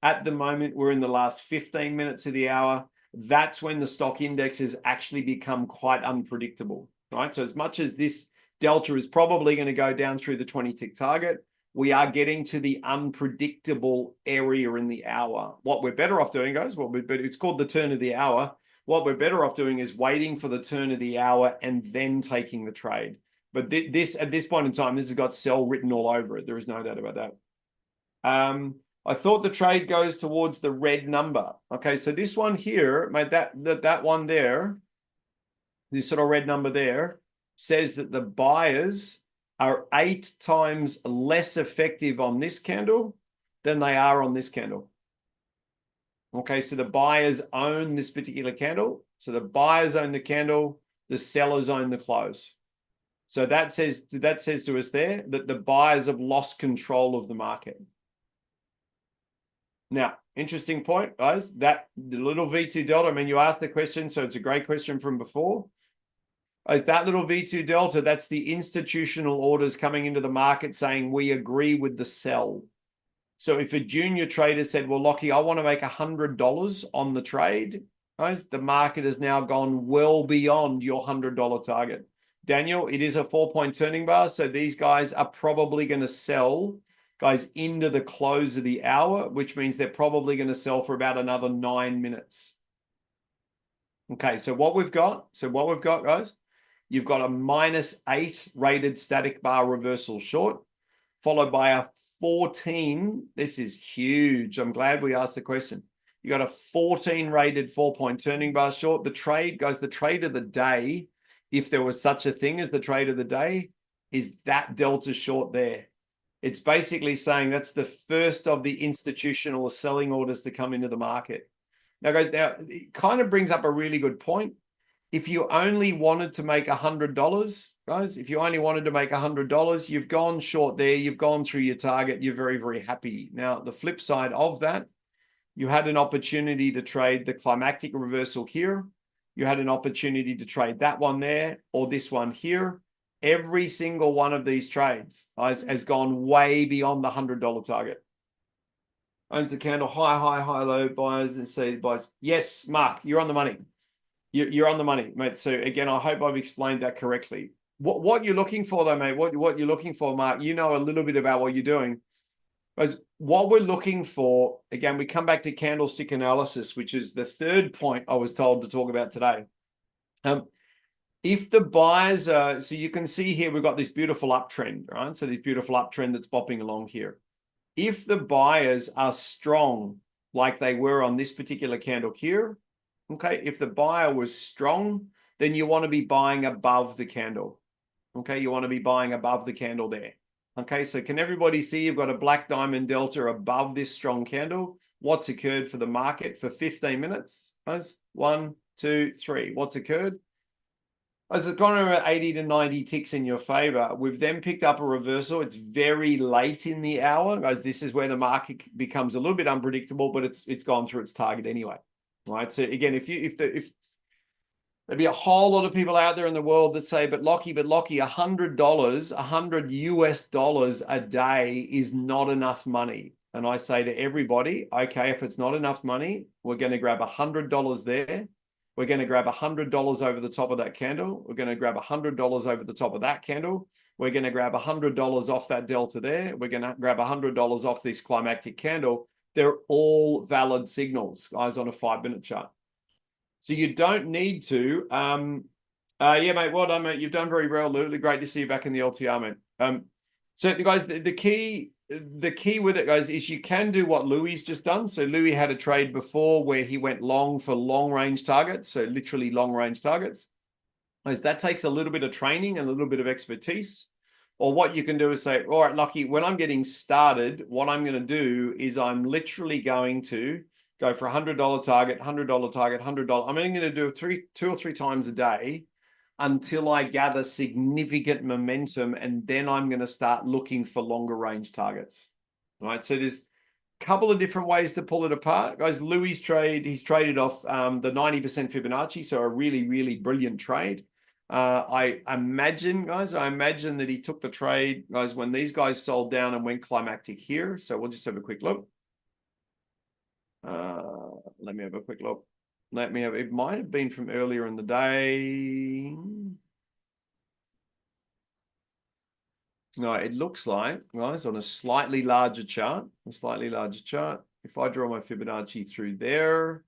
At the moment, we're in the last 15 minutes of the hour. That's when the stock indexes actually become quite unpredictable. Right, so as much as this delta is probably going to go down through the 20 tick target, we are getting to the unpredictable area in the hour. What we're better off doing, guys, it's called the turn of the hour. What we're better off doing is waiting for the turn of the hour and then taking the trade. But this at this point in time, this has got sell written all over it. There is no doubt about that. I thought the trade goes towards the red number. Okay, so this one here, mate, that one there, this sort of red number there, says that the buyers are 8 times less effective on this candle than they are on this candle. Okay, so the buyers own this particular candle. So the buyers own the candle, the sellers own the close. So that says to us there that the buyers have lost control of the market. Now, interesting point, guys, that the little V2 delta, I mean, you asked the question, so it's a great question from before. Is that little V2 delta, that's the institutional orders coming into the market saying we agree with the sell. So if a junior trader said, well, Lockie, I want to make $100 on the trade, guys, the market has now gone well beyond your $100 target. Daniel, it is a 4-point turning bar. So these guys are probably going to sell, guys, into the close of the hour, which means they're probably going to sell for about another 9 minutes. Okay, so what we've got, guys, you've got a -8 rated static bar reversal short, followed by a 14. This is huge. I'm glad we asked the question. You got a 14 rated 4-point turning bar short. The trade, guys, the trade of the day, if there was such a thing as the trade of the day, is that delta short there. It's basically saying that's the first of the institutional selling orders to come into the market. Now, guys, it kind of brings up a really good point. If you only wanted to make $100, guys, if you only wanted to make $100, you've gone short there, you've gone through your target, you're very, very happy. Now, the flip side of that, you had an opportunity to trade the climactic reversal here. You had an opportunity to trade that one there or this one here. Every single one of these trades, guys, has gone way beyond the $100 target. Owns the candle, high, high, high, low, buyers and see buyers. Yes, Mark, you're on the money. You're on the money, mate. So again, I hope I've explained that correctly. What you're looking for, though, mate, what you're looking for, Mark, you know a little bit about what you're doing. Because what we're looking for, again, we come back to candlestick analysis, which is the third point I was told to talk about today. If the buyers are, so you can see here, we've got this beautiful uptrend, right? So this beautiful uptrend that's bopping along here. If the buyers are strong, like they were on this particular candle here, okay, if the buyer was strong, then you want to be buying above the candle. Okay, you want to be buying above the candle there. Okay, so can everybody see you've got a black diamond delta above this strong candle? What's occurred for the market for 15 minutes? Guys, 1, 2, 3. What's occurred? As it's gone over 80 to 90 ticks in your favor, we've then picked up a reversal. It's very late in the hour. Guys, this is where the market becomes a little bit unpredictable, but it's gone through its target anyway. Right. So again, if there'd be a whole lot of people out there in the world that say, but Lockie, $100, $100 a day is not enough money. And I say to everybody, okay, if it's not enough money, we're going to grab $100 there. We're going to grab $100 over the top of that candle. We're going to grab $100 over the top of that candle. We're going to grab $100 off that delta there. We're going to grab $100 off this climactic candle. They're all valid signals, guys, on a 5-minute chart. So you don't need to. Yeah, mate, well done, mate. You've done very well. Really great to see you back in the LTR, mate. So, guys, the key with it, guys, is you can do what Louis just done. So Louis had a trade before where he went long for long-range targets, so literally long-range targets. Guys, that takes a little bit of training and a little bit of expertise. Or what you can do is say, all right, Lockie, when I'm getting started, what I'm going to do is I'm literally going to go for $100 target, $100 target, $100. I'm only going to do it 2 or 3 times a day until I gather significant momentum, and then I'm going to start looking for longer range targets. All right, so there's a couple of different ways to pull it apart. Guys, Louis' trade, he's traded off the 90% Fibonacci, so a really, really brilliant trade. I imagine that he took the trade, guys, when these guys sold down and went climactic here. So we'll just have a quick look. Let me have a quick look. It might have been from earlier in the day. No, it looks like, guys, on a slightly larger chart, if I draw my Fibonacci through there,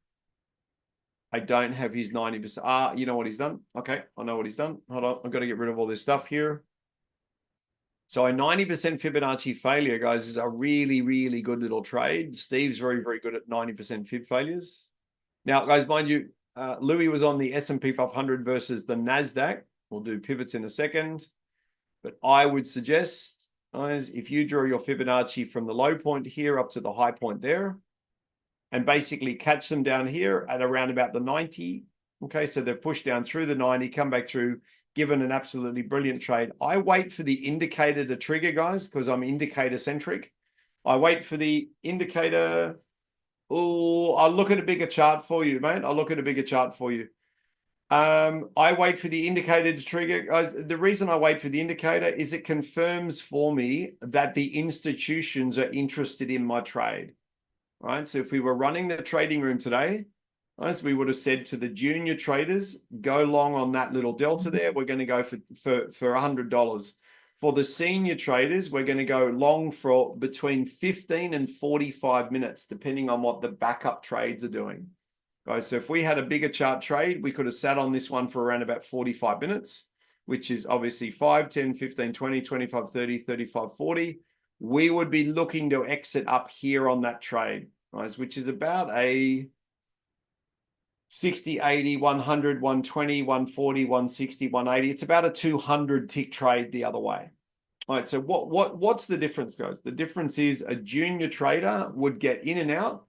I don't have his 90%. You know what he's done? Okay, I know what he's done. Hold on, I've got to get rid of all this stuff here. So a 90% Fibonacci failure, guys, is a really, really good little trade. Steve's very, very good at 90% Fib failures. Now, guys, mind you, Louis was on the S&P 500 versus the NASDAQ, We'll do pivots in a second. But I would suggest, guys, if you draw your Fibonacci from the low point here up to the high point there, and basically catch them down here at around about the 90. Okay, so they're pushed down through the 90, come back through, given an absolutely brilliant trade. I wait for the indicator to trigger, guys, because I'm indicator centric. I wait for the indicator. Oh, I'll look at a bigger chart for you, mate. I'll look at a bigger chart for you. I wait for the indicator to trigger. Guys, the reason I wait for the indicator is it confirms for me that the institutions are interested in my trade. Right? So if we were running the trading room today, right, we would have said to the junior traders, go long on that little delta there. We're going to go for $100. For the senior traders, we're going to go long for between 15 and 45 minutes, depending on what the backup trades are doing. Guys, so if we had a bigger chart trade, we could have sat on this one for around about 45 minutes, which is obviously 5, 10, 15, 20, 25, 30, 35, 40. We would be looking to exit up here on that trade, guys, which is about a 60, 80, 100, 120, 140, 160, 180. It's about a 200 tick trade the other way. All right, so what's the difference, guys? The difference is a junior trader would get in and out.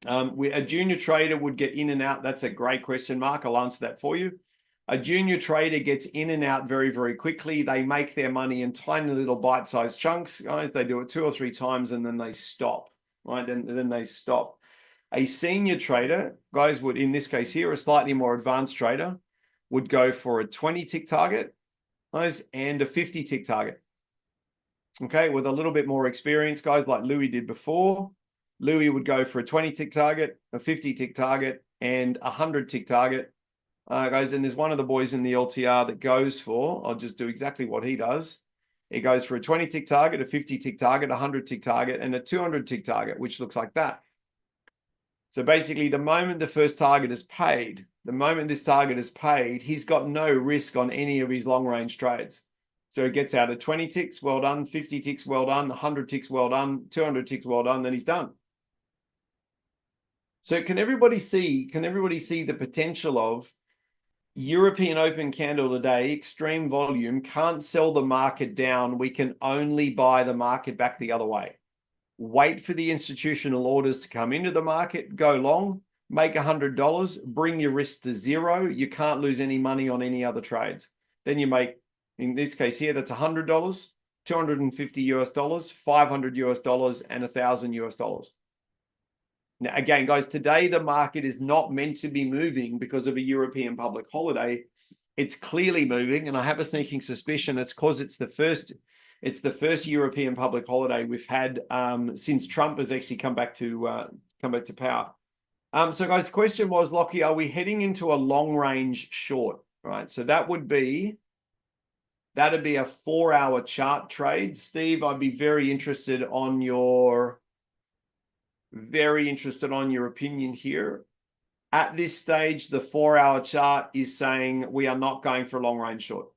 A junior trader would get in and out. That's a great question, Mark. I'll answer that for you. A junior trader gets in and out very, very quickly. They make their money in tiny little bite-sized chunks, guys. They do it 2 or 3 times and then they stop, right? Then they stop. A senior trader, guys, would, in this case here, a slightly more advanced trader, would go for a 20-tick target, guys, and a 50-tick target. Okay, with a little bit more experience, guys, like Louis did before. Louis would go for a 20-tick target, a 50-tick target, and a 100-tick target. Guys, and there's one of the boys in the LTR that goes for, I'll just do exactly what he does. It goes for a 20-tick target, a 50-tick target, a 100-tick target, and a 200-tick target, which looks like that. So basically, the moment the first target is paid, the moment this target is paid, he's got no risk on any of his long-range trades. So he gets out of 20 ticks, well done, 50 ticks, well done, 100 ticks, well done, 200 ticks, well done, then he's done. So can everybody see the potential of European open candle today, extreme volume, can't sell the market down. We can only buy the market back the other way. Wait for the institutional orders to come into the market, go long, make $100, bring your risk to 0. You can't lose any money on any other trades. Then you make, in this case here, that's $100, $250 US, $500 US, and $1,000 US. Now, again, guys, today the market is not meant to be moving because of a European public holiday. It's clearly moving, and I have a sneaking suspicion it's because it's the first European public holiday we've had since Trump has actually come back to power. So, guys, the question was, Lockie, are we heading into a long-range short? Right, so that'd be a 4-hour chart trade. Steve, I'd be very interested on your opinion here. At this stage, the 4-hour chart is saying we are not going for a long range short.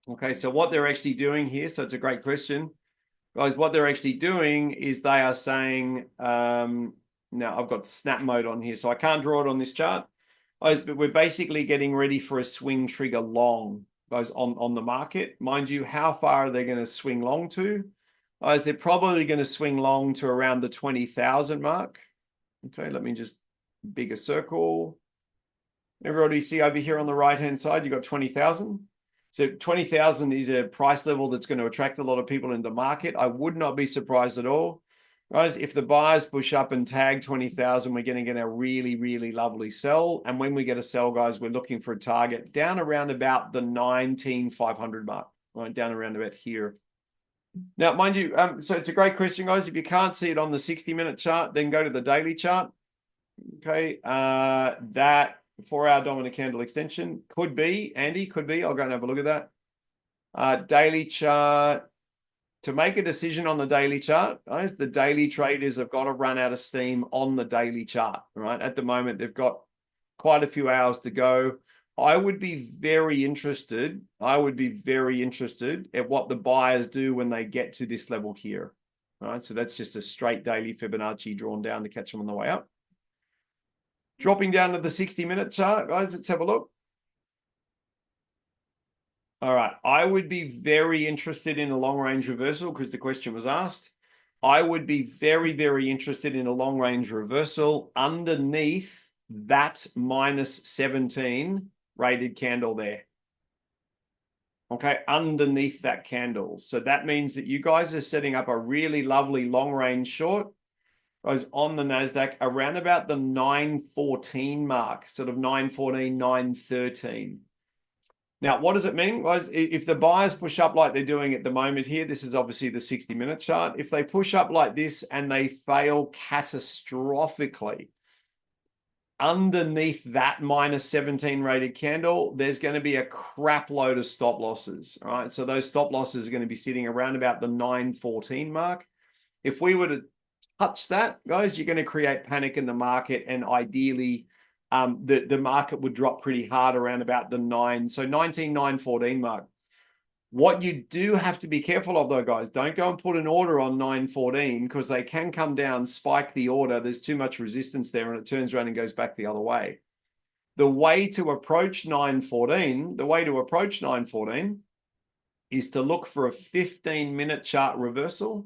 Okay, so what they're actually doing here, so it's a great question. Guys, what they're actually doing is they are saying, now I've got snap mode on here, so I can't draw it on this chart. Guys, but we're basically getting ready for a swing trigger long, guys, on the market. Mind you, how far are they going to swing long to? Guys, they're probably going to swing long to around the 20,000 mark. Okay, let me just bigger circle. Everybody see over here on the right-hand side, you've got 20,000. So 20,000 is a price level that's going to attract a lot of people into the market. I would not be surprised at all. Guys, if the buyers push up and tag 20,000, we're going to get a really, really lovely sell. And when we get a sell, guys, we're looking for a target down around about the 19,500 mark, right? Down around about here. Now, mind you, so it's a great question, guys. If you can't see it on the 60-minute chart, then go to the daily chart. Okay, that 4-hour dominant candle extension could be, Andy, could be. I'll go and have a look at that. Daily chart. To make a decision on the daily chart, guys, the daily traders have got to run out of steam on the daily chart, right? At the moment, they've got quite a few hours to go. I would be very interested at what the buyers do when they get to this level here. All right, so that's just a straight daily Fibonacci drawn down to catch them on the way up. Dropping down to the 60-minute chart, guys, let's have a look. All right. I would be very interested in a long range reversal because the question was asked. I would be very, very interested in a long range reversal underneath that minus 17 rated candle there. Okay, underneath that candle. So that means that you guys are setting up a really lovely long range short. Guys, on the NASDAQ around about the 914 mark, sort of 914, 913. Now, what does it mean, guys? If the buyers push up like they're doing at the moment here, this is obviously the 60-minute chart. If they push up like this and they fail catastrophically underneath that minus 17 rated candle, there's going to be a crap load of stop losses. All right. So those stop losses are going to be sitting around about the 914 mark. If we were to touch that, guys, you're going to create panic in the market, and ideally the market would drop pretty hard around about the 914 mark. What you do have to be careful of, though, guys, don't go and put an order on 914 because they can come down, spike the order. There's too much resistance there, and it turns around and goes back the other way. The way to approach 914 is to look for a 15-minute chart reversal.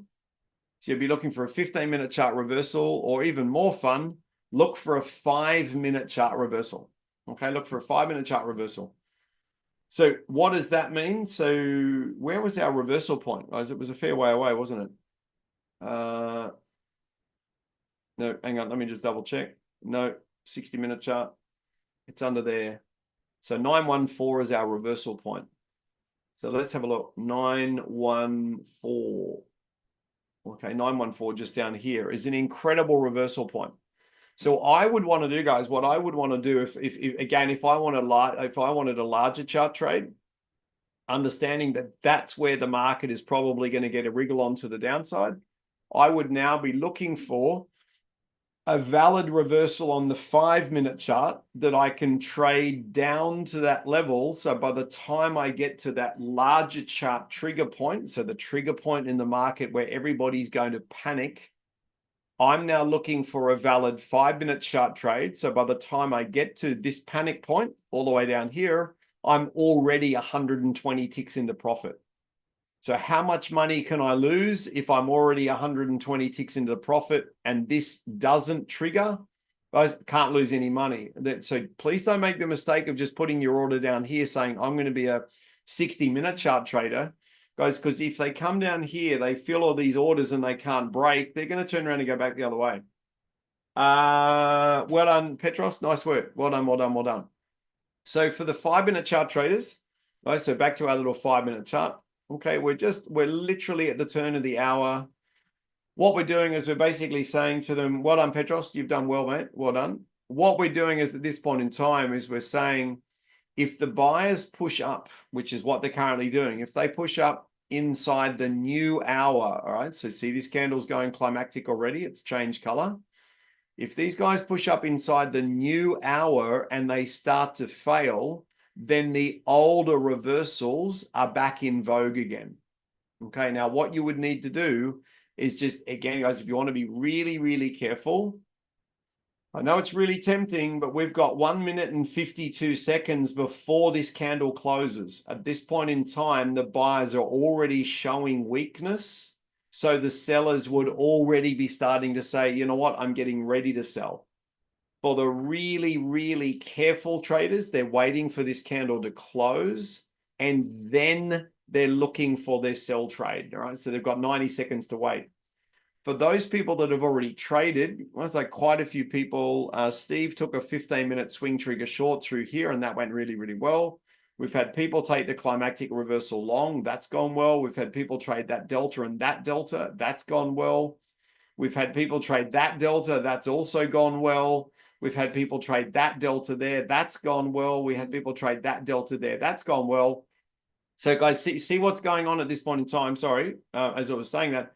So you'll be looking for a 15-minute chart reversal, or even more fun, look for a 5-minute chart reversal. Okay, look for a 5-minute chart reversal. So what does that mean? So where was our reversal point? Guys, it was a fair way away, wasn't it? No, hang on, let me just double check. No, 60-minute chart. It's under there. So 914 is our reversal point. So let's have a look. 914. Okay, 914 just down here is an incredible reversal point. So I would want to do, guys, what I would want to do if again, if I wanted a larger chart trade, understanding that that's where the market is probably going to get a wriggle on to the downside, I would now be looking for a valid reversal on the 5-minute chart that I can trade down to that level. So by the time I get to that larger chart trigger point, so the trigger point in the market where everybody's going to panic, I'm now looking for a valid 5-minute chart trade. So by the time I get to this panic point all the way down here, I'm already 120 ticks into profit. So how much money can I lose if I'm already 120 ticks into the profit and this doesn't trigger? Guys, can't lose any money. So please don't make the mistake of just putting your order down here saying, I'm going to be a 60-minute chart trader. Guys, because if they come down here, they fill all these orders and they can't break, they're going to turn around and go back the other way. Well done, Petros. Nice work. Well done, well done, well done. So for the 5-minute chart traders, guys, so back to our little 5-minute chart. Okay, we're literally at the turn of the hour. What we're doing is we're basically saying to them, well done, Petros. You've done well, mate. Well done. What we're doing is at this point in time is we're saying, if the buyers push up, which is what they're currently doing, if they push up inside the new hour, all right, so see this candle's going climactic already, it's changed color. If these guys push up inside the new hour and they start to fail, then the older reversals are back in vogue again. Okay, now what you would need to do is just, again, guys, if you want to be really, really careful, I know it's really tempting, but we've got 1 minute and 52 seconds before this candle closes. At this point in time, the buyers are already showing weakness. So the sellers would already be starting to say, you know what, I'm getting ready to sell. For the really, really careful traders, they're waiting for this candle to close and then they're looking for their sell trade. All right, so they've got 90 seconds to wait. For those people that have already traded, I want to say quite a few people, Steve took a 15-minute swing trigger short through here, and that went really, really well. We've had people take the climactic reversal long. That's gone well. We've had people trade that delta and that delta. That's gone well. We've had people trade that delta. That's also gone well. We've had people trade that delta there. That's gone well. We had people trade that delta there. That's gone well. So guys, see what's going on at this point in time. Sorry, as I was saying that.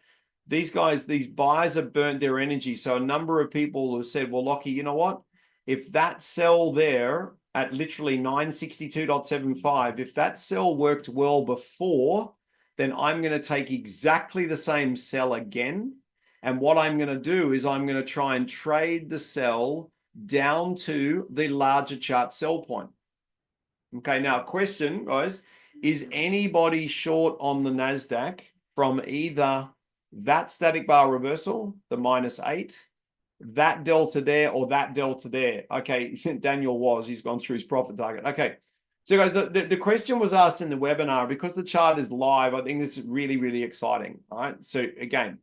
These guys, these buyers have burnt their energy. So a number of people have said, well, Lockie, you know what? If that sell there at literally 962.75, if that sell worked well before, then I'm going to take exactly the same sell again. And what I'm going to do is I'm going to try and trade the sell down to the larger chart sell point. Okay, now question, guys, Is anybody short on the NASDAQ from either that static bar reversal, the -8, that delta there, or that delta there? Okay, Daniel he's gone through his profit target. Okay. So guys, the question was asked in the webinar, because the chart is live, I think this is really, really exciting. All right. So again,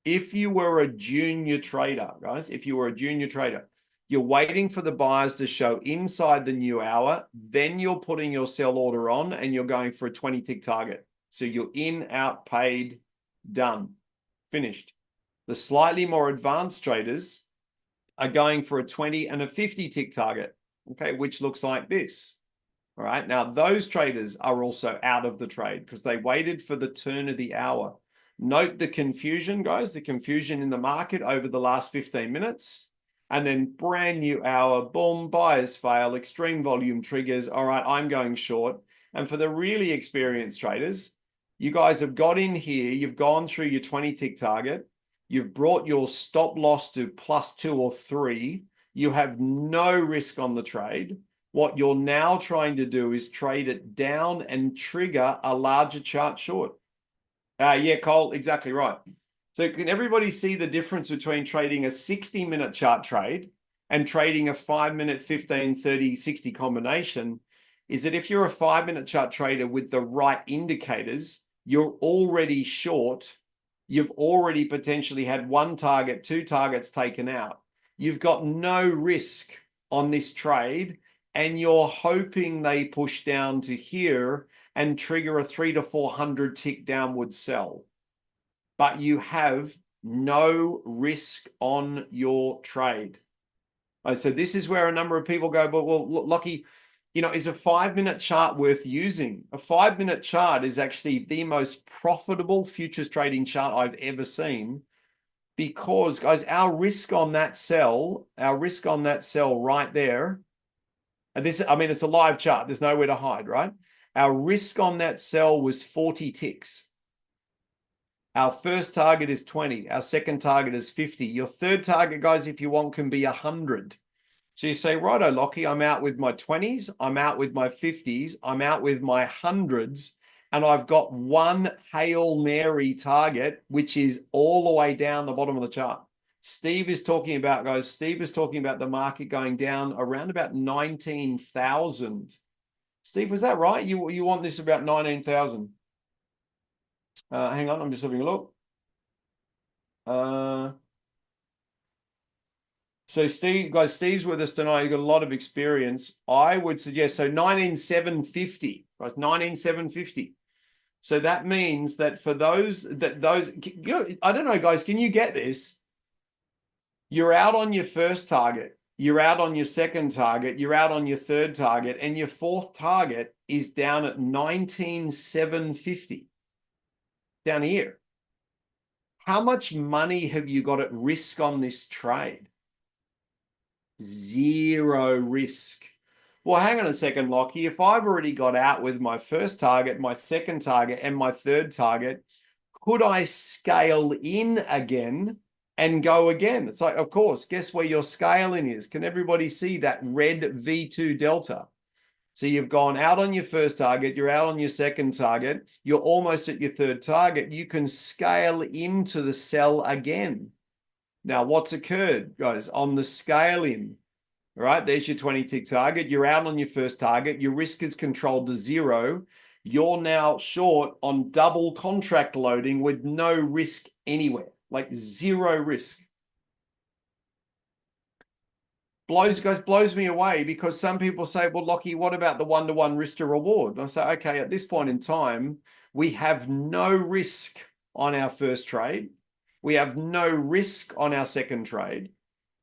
if you were a junior trader, guys, if you were a junior trader, you're waiting for the buyers to show inside the new hour, then you're putting your sell order on and you're going for a 20 tick target. So you're in, out, paid, done, finished. The slightly more advanced traders are going for a 20 and a 50 tick target, okay, which looks like this. All right. Now, those traders are also out of the trade because they waited for the turn of the hour. Note the confusion, guys, the confusion in the market over the last 15 minutes. And then brand new hour, boom, buyers fail, extreme volume triggers. All right, I'm going short. And for the really experienced traders, you guys have got in here, you've gone through your 20 tick target, you've brought your stop loss to +2 or 3, you have no risk on the trade. What you're now trying to do is trade it down and trigger a larger chart short. Yeah, Cole, exactly right. So can everybody see the difference between trading a 60-minute chart trade and trading a 5-minute, 15, 30, 60 combination? Is that if you're a 5-minute chart trader with the right indicators, you're already short. You've already potentially had 1 target, 2 targets taken out. You've got no risk on this trade, and you're hoping they push down to here and trigger a 300 to 400 tick downward sell. But you have no risk on your trade. So this is where a number of people go, but well, Lockie, is a 5-minute chart worth using? A 5-minute chart is actually the most profitable futures trading chart I've ever seen, because, guys, our risk on that sell right there, and this, I mean, it's a live chart. There's nowhere to hide, right? Our risk on that sell was 40 ticks. Our first target is 20. Our second target is 50. Your third target, guys, if you want, can be 100. So you say, righto, Lockie, I'm out with my 20s, I'm out with my 50s, I'm out with my 100s, and I've got one Hail Mary target, which is all the way down the bottom of the chart. Steve is talking about, guys, Steve is talking about the market going down around about 19,000. Steve, was that right? You want this about 19,000? Hang on, I'm just having a look. So Steve, guys, Steve's with us tonight. You've got a lot of experience. I would suggest, so 19,750, guys, 19,750. So that means that for those, I don't know, guys, can you get this? You're out on your first target. You're out on your second target. You're out on your third target. And your fourth target is down at 19,750. Down here. How much money have you got at risk on this trade? Zero risk. Well, hang on a second, Lockie. If I've already got out with my first target, my second target, and my third target, could I scale in again and go again? It's like, of course, guess where your scaling is? Can everybody see that red V2 delta? So you've gone out on your first target, you're out on your second target, you're almost at your third target. You can scale into the sell again. Now, what's occurred, guys, on the scale in? All right, there's your 20 tick target. You're out on your first target. Your risk is controlled to 0. You're now short on double contract loading with no risk anywhere, like 0 risk. Blows me away, because some people say, well, Lockie, what about the 1-to-1 risk to reward? And I say, okay, at this point in time, we have no risk on our first trade. We have no risk on our second trade.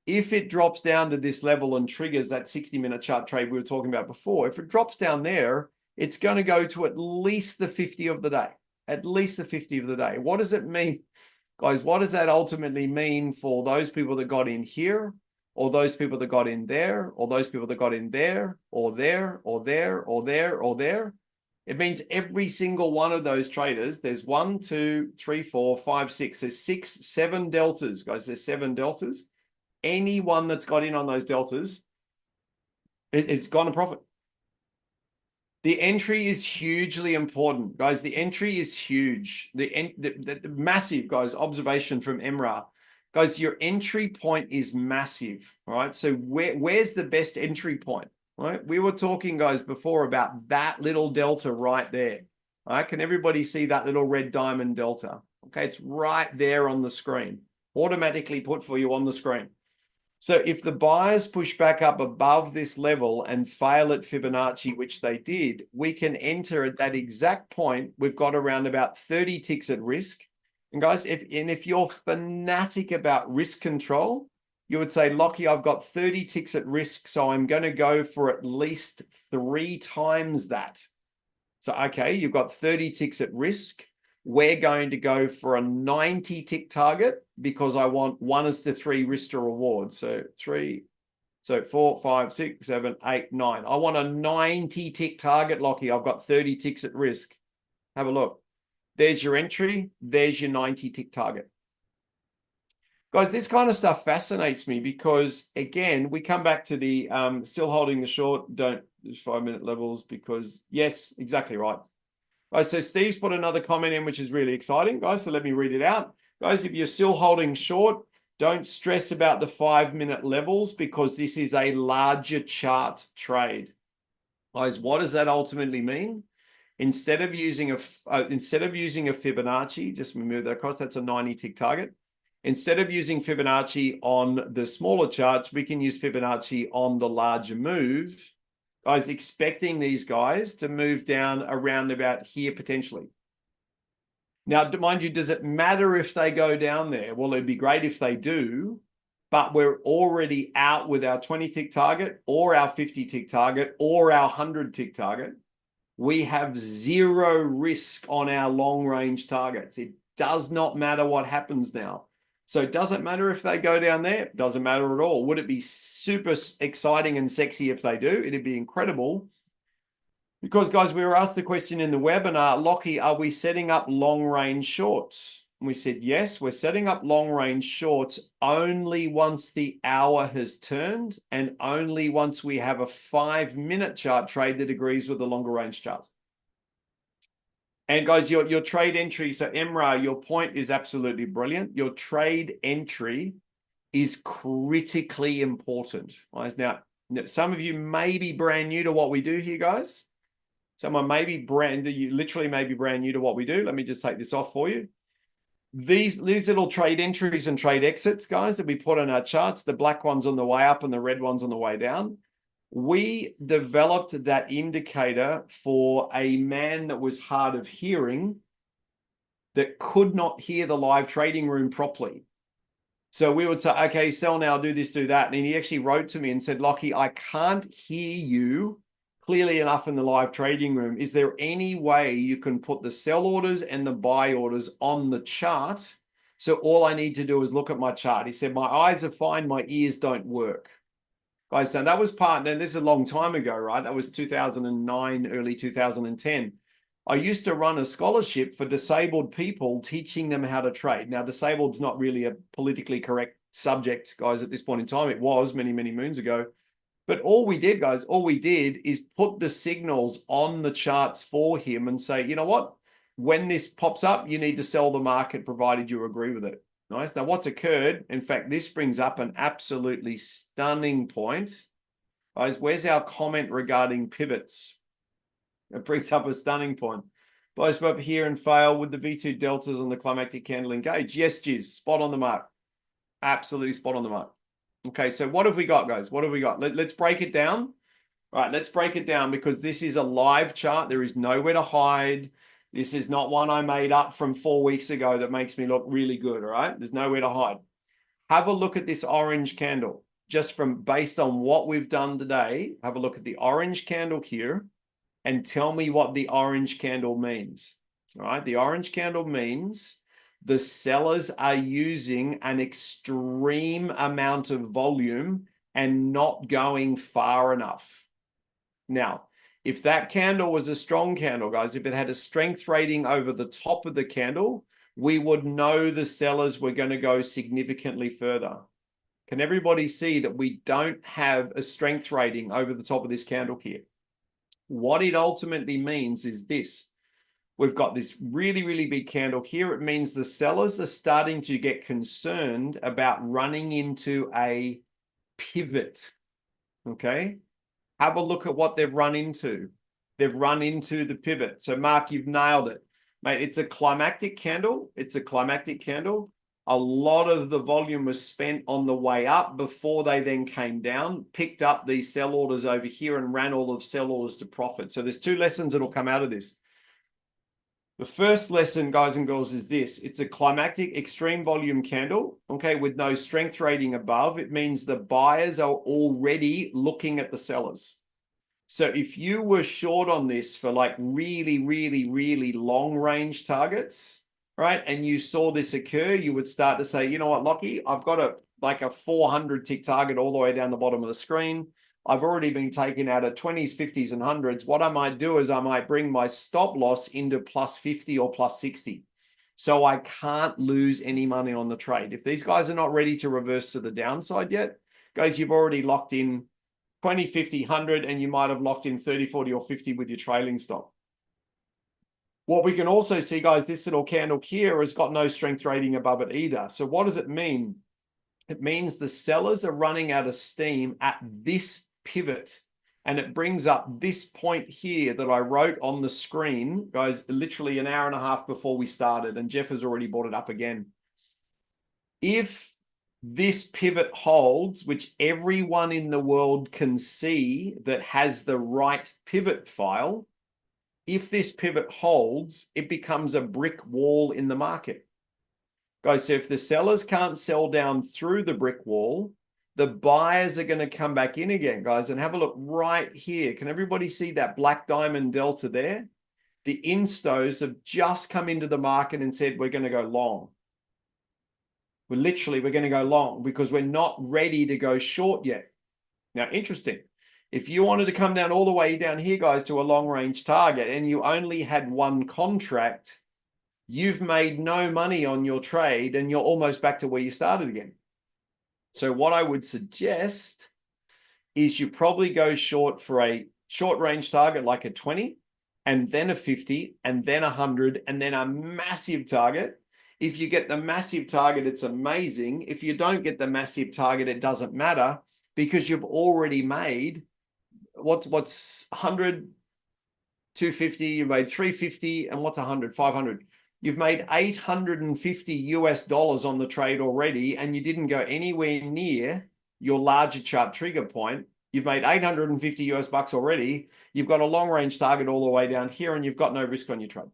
If it drops down to this level and triggers that 60-minute chart trade we were talking about before, if it drops down there, it's going to go to at least the 50 of the day. At least the 50 of the day. What does it mean? Guys, what does that ultimately mean for those people that got in here, or those people that got in there, or those people that got in there, or there, or there, or there, or there? It means every single one of those traders, there's 1, 2, 3, 4, 5, 6. There's 6, 7 deltas, guys. There's 7 deltas. Anyone that's got in on those deltas is gone to profit. The entry is hugely important, guys. The entry is huge. The massive, guys. Observation from Emra, guys. Your entry point is massive, right? So where's the best entry point, right? We were talking, guys, before about that little delta right there. All right, can everybody see that little red diamond delta? Okay, it's right there on the screen, automatically put for you on the screen. So if the buyers push back up above this level and fail at Fibonacci, which they did, we can enter at that exact point. We've got around about 30 ticks at risk. And guys, if you're fanatic about risk control, you would say, Lockie, I've got 30 ticks at risk, so I'm going to go for at least 3 times that. So, okay, you've got 30 ticks at risk. We're going to go for a 90 tick target because I want 1:3 risk to reward. So 4, 5, 6, 7, 8, 9. I want a 90 tick target, Lockie. I've got 30 ticks at risk. Have a look. There's your entry. There's your 90 tick target. Guys, this kind of stuff fascinates me because, again, we come back to the still holding the short, don't use 5-minute levels because, yes, exactly right. All right, so Steve's put another comment in, which is really exciting, guys. So let me read it out. Guys, if you're still holding short, don't stress about the 5-minute levels because this is a larger chart trade. Guys, what does that ultimately mean? Instead of using a Fibonacci, just move that across, that's a 90 tick target. Instead of using Fibonacci on the smaller charts, we can use Fibonacci on the larger move. Guys, expecting these guys to move down around about here potentially. Now, mind you, does it matter if they go down there? Well, it'd be great if they do, but we're already out with our 20 tick target or our 50 tick target or our 100 tick target. We have 0 risk on our long range targets. It does not matter what happens now. So it doesn't matter if they go down there. It doesn't matter at all. Would it be super exciting and sexy if they do? It'd be incredible. Because, guys, we were asked the question in the webinar, Lockie, are we setting up long-range shorts? And we said, yes, we're setting up long-range shorts only once the hour has turned and only once we have a 5-minute chart trade that agrees with the longer-range charts. And guys, your trade entry, so Emra, your point is absolutely brilliant. Your trade entry is critically important. Right? Now, some of you may be brand new to what we do here, guys. Someone may be you literally may be brand new to what we do. Let me just take this off for you. These little trade entries and trade exits, guys, that we put on our charts, the black ones on the way up and the red ones on the way down. We developed that indicator for a man that was hard of hearing that could not hear the live trading room properly. So we would say, okay, sell now, do this, do that. And he actually wrote to me and said, Lockie, I can't hear you clearly enough in the live trading room. Is there any way you can put the sell orders and the buy orders on the chart? So all I need to do is look at my chart. He said, my eyes are fine, my ears don't work. Guys, so that was and this is a long time ago, right? That was 2009, early 2010. I used to run a scholarship for disabled people, teaching them how to trade. Now, disabled is not really a politically correct subject, guys, at this point in time. It was many, many moons ago. But all we did, guys, all we did is put the signals on the charts for him and say, you know what? When this pops up, you need to sell the market provided you agree with it. Nice. Now, what's occurred? In fact, this brings up an absolutely stunning point. Guys, where's our comment regarding pivots? It brings up a stunning point. Both up here and fail with the V2 deltas on the climactic candle engage. Yes, Giz, spot on the mark. Absolutely spot on the mark. Okay, so what have we got, guys? What have we got? Let's break it down. All right, let's break it down because this is a live chart. There is nowhere to hide. This is not one I made up from 4 weeks ago that makes me look really good, all right? There's nowhere to hide. Have a look at this orange candle. Just from based on what we've done today, have a look at the orange candle here and tell me what the orange candle means. All right, the orange candle means the sellers are using an extreme amount of volume and not going far enough. Now, if that candle was a strong candle, guys, if it had a strength rating over the top of the candle, we would know the sellers were going to go significantly further. Can everybody see that we don't have a strength rating over the top of this candle here? What it ultimately means is this. We've got this really, really big candle here. It means the sellers are starting to get concerned about running into a pivot, okay? Have a look at what they've run into. They've run into the pivot. So Mark, you've nailed it. Mate, it's a climactic candle. It's a climactic candle. A lot of the volume was spent on the way up before they then came down, picked up these sell orders over here and ran all of sell orders to profit. So there's two lessons that'll come out of this. The first lesson, guys and girls, is this. It's a climactic extreme volume candle, okay, with no strength rating above. It means the buyers are already looking at the sellers. So if you were short on this for like really, really, really long range targets, right, and you saw this occur, you would start to say, you know what, Lockie, I've got a 400 tick target all the way down the bottom of the screen. I've already been taken out of 20s, 50s, and 100s. What I might do is I might bring my stop loss into plus 50 or plus 60. So I can't lose any money on the trade. If these guys are not ready to reverse to the downside yet, guys, you've already locked in 20, 50, 100, and you might have locked in 30, 40, or 50 with your trailing stop. What we can also see, guys, this little candle here has got no strength rating above it either. So what does it mean? It means the sellers are running out of steam at this pivot. And it brings up this point here that I wrote on the screen, guys, literally an hour and a half before we started. And Jeff has already brought it up again. If this pivot holds, which everyone in the world can see that has the right pivot file, if this pivot holds, it becomes a brick wall in the market. Guys, so if the sellers can't sell down through the brick wall, the buyers are going to come back in again, guys, and have a look right here. Can everybody see that black diamond delta there? The instos have just come into the market and said, we're going to go long. We're going to go long because we're not ready to go short yet. Now, interesting. If you wanted to come down all the way down here, guys, to a long range target and you only had one contract, you've made no money on your trade and you're almost back to where you started again. So what I would suggest is you probably go short for a short range target like a 20 and then a 50 and then 100 and then a massive target. If you get the massive target, it's amazing. If you don't get the massive target, it doesn't matter because you've already made what's 100, 250, you made 350, and what's 100, 500. You've made $850 on the trade already, and you didn't go anywhere near your larger chart trigger point. You've made 850 US bucks already. You've got a long range target all the way down here, and you've got no risk on your trade.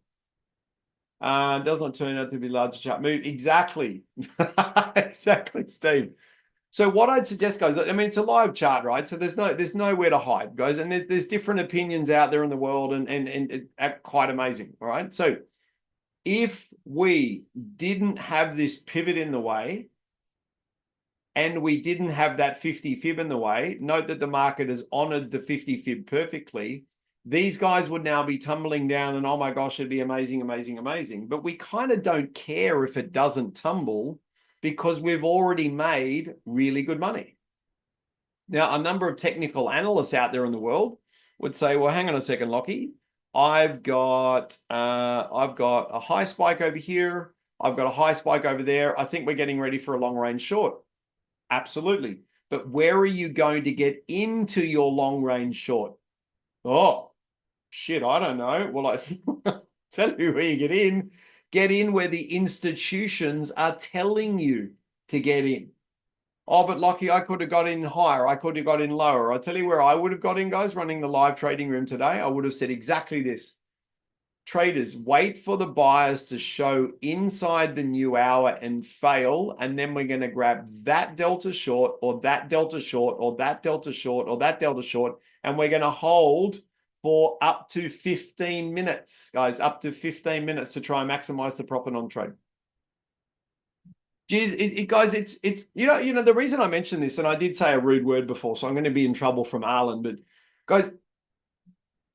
Does not turn out to be larger chart move. Exactly. Exactly, Steve. So what I'd suggest, guys, I mean, it's a live chart, right? So there's nowhere to hide, guys. And there's different opinions out there in the world and quite amazing, all right? So if we didn't have this pivot in the way and we didn't have that 50 fib in the way, note that the market has honored the 50 fib perfectly. These guys would now be tumbling down and, oh my gosh, it'd be amazing, amazing, amazing. But we kind of don't care if it doesn't tumble because we've already made really good money. Now, a number of technical analysts out there in the world would say, well, hang on a second, Lockie. I've got a high spike over here. I've got a high spike over there. I think we're getting ready for a long range short. Absolutely. But where are you going to get into your long range short? Oh, shit, I don't know. Well, I tell you where you get in. Get in where the institutions are telling you to get in. Oh, but Lockie, I could have got in higher. I could have got in lower. I'll tell you where I would have got in, guys, running the live trading room today. I would have said exactly this. Traders, wait for the buyers to show inside the new hour and fail, and then we're going to grab that delta short or that delta short or that delta short or that delta short, and we're going to hold for up to 15 minutes, guys, up to 15 minutes to try and maximize the profit on trade. Geez, guys, it's you know the reason I mentioned this, and I did say a rude word before, so I'm going to be in trouble from Arlen, but guys,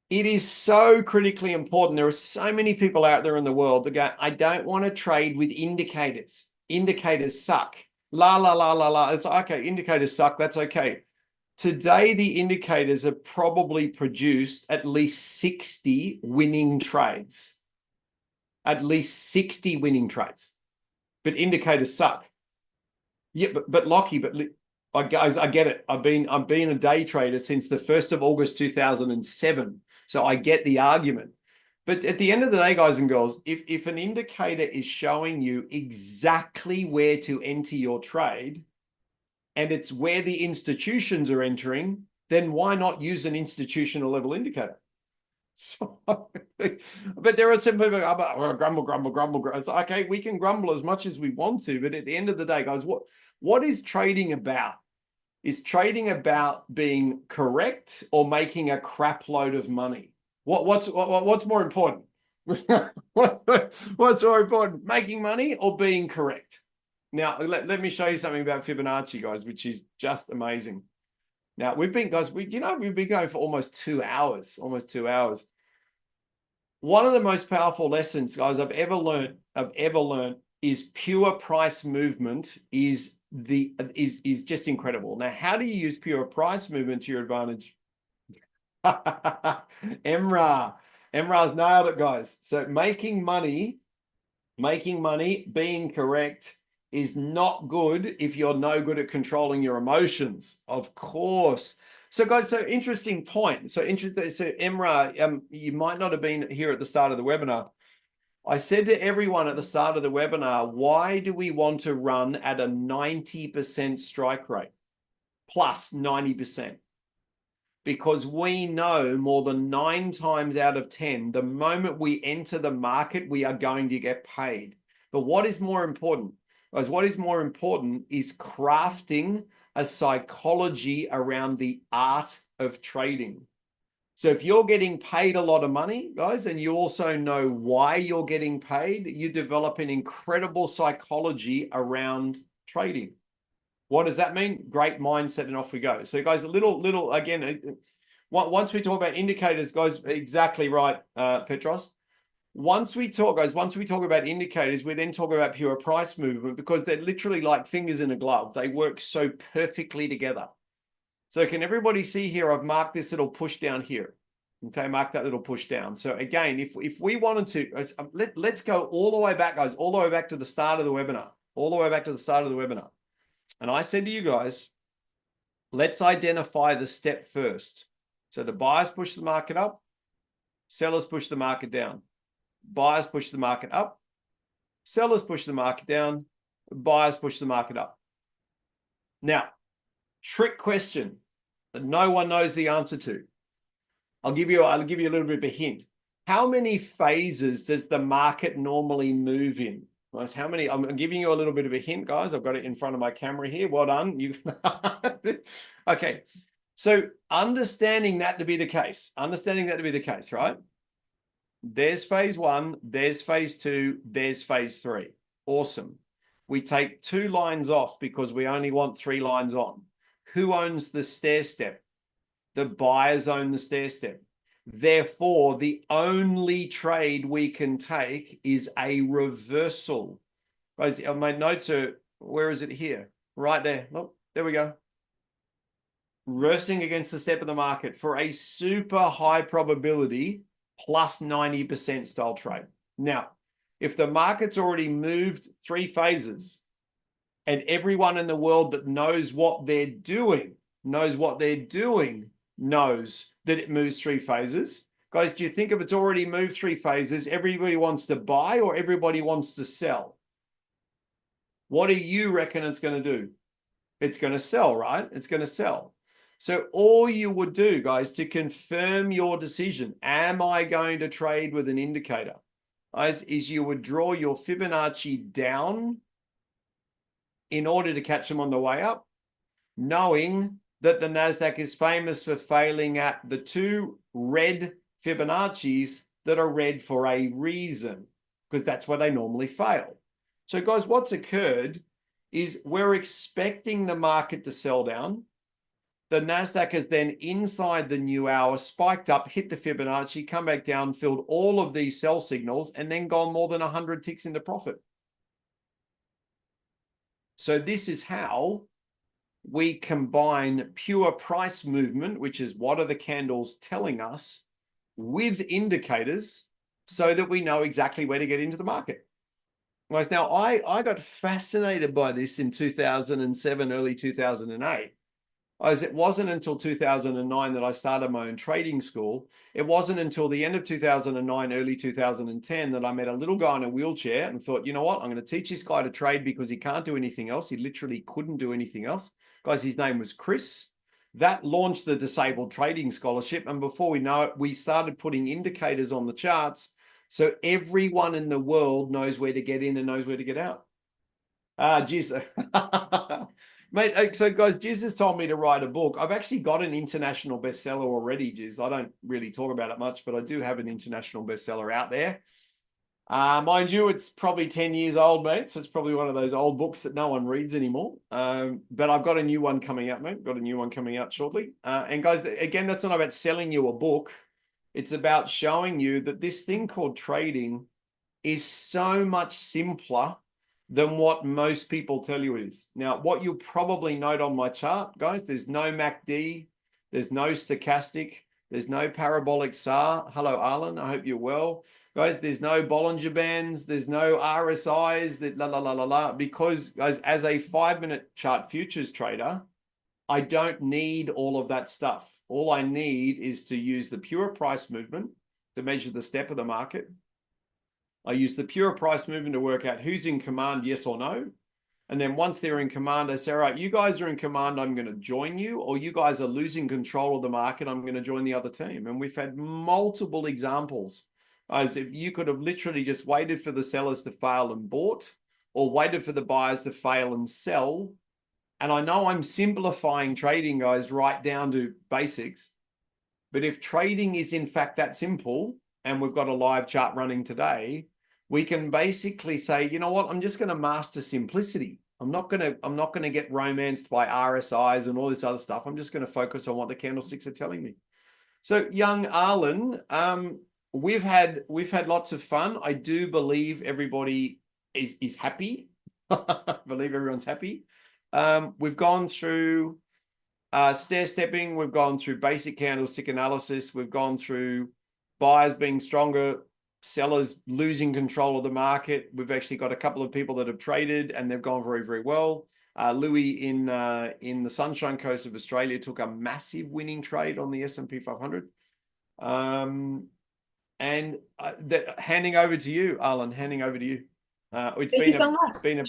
it is so critically important. There are so many people out there in the world that go, I don't want to trade with indicators. Indicators suck. La, la, la, la, la. It's okay. Indicators suck. That's okay. Today, the indicators have probably produced at least 60 winning trades. At least 60 winning trades. But indicators suck. Yeah, but Lockie, guys, I get it. I've been a day trader since the 1st of August 2007. So I get the argument. But at the end of the day, guys and girls, if an indicator is showing you exactly where to enter your trade, and it's where the institutions are entering, then why not use an institutional level indicator? So, but there are some people grumble. It's like, okay, we can grumble as much as we want to, but at the end of the day, guys, what is trading about? Is trading about being correct or making a crap load of money? What's more important? What's more important, making money or being correct? Now, let me show you something about Fibonacci, guys, which is just amazing. Now, we've been going for almost 2 hours, One of the most powerful lessons, guys, I've ever learned is pure price movement is just incredible. Now, how do you use pure price movement to your advantage? Emra's nailed it, guys. So making money, being correct is not good if you're no good at controlling your emotions, of course. So guys, so interesting point. So interesting. So Emra, you might not have been here at the start of the webinar. I said to everyone at the start of the webinar, why do we want to run at a 90% strike rate? Plus 90%. Because we know more than 9 times out of 10, the moment we enter the market, we are going to get paid. But what is more important? Guys, what is more important is crafting a psychology around the art of trading. So if you're getting paid a lot of money, guys, and you also know why you're getting paid, you develop an incredible psychology around trading. What does that mean? Great mindset, and off we go. So guys, again, once we talk about indicators, guys, exactly right, Petros. Once we talk about indicators, we then talk about pure price movement because they're literally like fingers in a glove. They work so perfectly together. So can everybody see here? I've marked this little push down here. Okay, mark that little push down. So again, if we wanted to, let's go all the way back, guys, all the way back to the start of the webinar, And I said to you guys, let's identify the step first. So the buyers push the market up, sellers push the market down. Buyers push the market up, sellers push the market down, buyers push the market up. Now, trick question that no one knows the answer to. I'll give you a little bit of a hint. How many phases does the market normally move in? How many? I'm giving you a little bit of a hint, guys. I've got it in front of my camera here. Well done. Okay. So understanding that to be the case, right? There's phase 1, there's phase 2, there's phase 3. Awesome. We take 2 lines off because we only want 3 lines on. Who owns the stair step? The buyers own the stair step. Therefore, the only trade we can take is a reversal. Guys, my notes are, where is it here? Right there. Oh, there we go. Reversing against the step of the market for a super high probability plus 90% style trade. Now, if the market's already moved 3 phases and everyone in the world that knows what they're doing knows that it moves 3 phases, guys, do you think if it's already moved 3 phases, everybody wants to buy or everybody wants to sell? What do you reckon it's going to do? It's going to sell, right? It's going to sell. So all you would do, guys, to confirm your decision, am I going to trade with an indicator, guys, is you would draw your Fibonacci down in order to catch them on the way up, knowing that the NASDAQ is famous for failing at the 2 red Fibonacci's that are red for a reason, because that's where they normally fail. So guys, what's occurred is we're expecting the market to sell down. The NASDAQ has then inside the new hour spiked up, hit the Fibonacci, come back down, filled all of these sell signals, and then gone more than 100 ticks into profit. So this is how we combine pure price movement, which is what are the candles telling us, with indicators so that we know exactly where to get into the market. Whereas now I got fascinated by this in 2007, early 2008. As it wasn't until 2009 that I started my own trading school. It wasn't until the end of 2009, early 2010 that I met a little guy in a wheelchair and thought, you know what, I'm going to teach this guy to trade because he can't do anything else. He literally couldn't do anything else. Guys, his name was Chris. That launched the Disabled Trading Scholarship. And before we know it, we started putting indicators on the charts so everyone in the world knows where to get in and knows where to get out. Geez. Mate, so guys, Jiz has told me to write a book. I've actually got an international bestseller already, Jiz. I don't really talk about it much, but I do have an international bestseller out there. Mind you, it's probably 10 years old, mate. So it's probably one of those old books that no one reads anymore. But I've got a new one coming out, mate. Got a new one coming out shortly. And guys, again, that's not about selling you a book. It's about showing you that this thing called trading is so much simpler than what most people tell you it is. Now, what you'll probably note on my chart, guys, there's no MACD, there's no stochastic, there's no parabolic SAR. Hello, Arlen, I hope you're well. Guys, there's no Bollinger Bands, there's no RSIs, that la, la, la, la, la, because guys, as a 5-minute chart futures trader, I don't need all of that stuff. All I need is to use the pure price movement to measure the step of the market. I use the pure price movement to work out who's in command, yes or no. And then once they're in command, I say, all right, you guys are in command, I'm going to join you, or you guys are losing control of the market, I'm going to join the other team. And we've had multiple examples. As if you could have literally just waited for the sellers to fail and bought, or waited for the buyers to fail and sell. And I know I'm simplifying trading, guys, right down to basics. But if trading is in fact that simple, and we've got a live chart running today, we can basically say, you know what, I'm just going to master simplicity. I'm not going to get romanced by RSIs and all this other stuff. I'm just going to focus on what the candlesticks are telling me. So, young Arlen, we've had lots of fun. I do believe everybody is happy. I believe everyone's happy. We've gone through stair stepping. We've gone through basic candlestick analysis. We've gone through buyers being stronger, sellers losing control of the market. We've actually got a couple of people that have traded and they've gone very, very well. Louis in the Sunshine Coast of Australia took a massive winning trade on the S&P 500. Handing over to you, Arlen, handing over to you. Thank you so much. Been a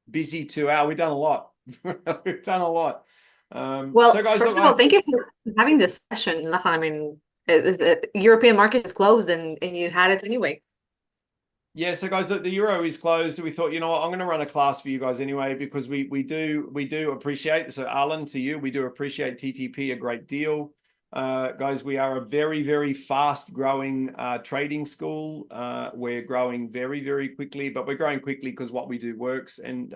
busy 2 hours. We've done a lot. We've done a lot. Well, so guys, first of all, thank you for having this session, Lachlan. I mean, European market is closed and you had it anyway. Yeah, so guys, the Euro is closed. We thought, you know what, I'm going to run a class for you guys anyway, because we do appreciate, so Arlen, to you, we do appreciate TTP a great deal. Guys, we are a very, very fast growing trading school. We're growing very, very quickly, but we're growing quickly because what we do works. And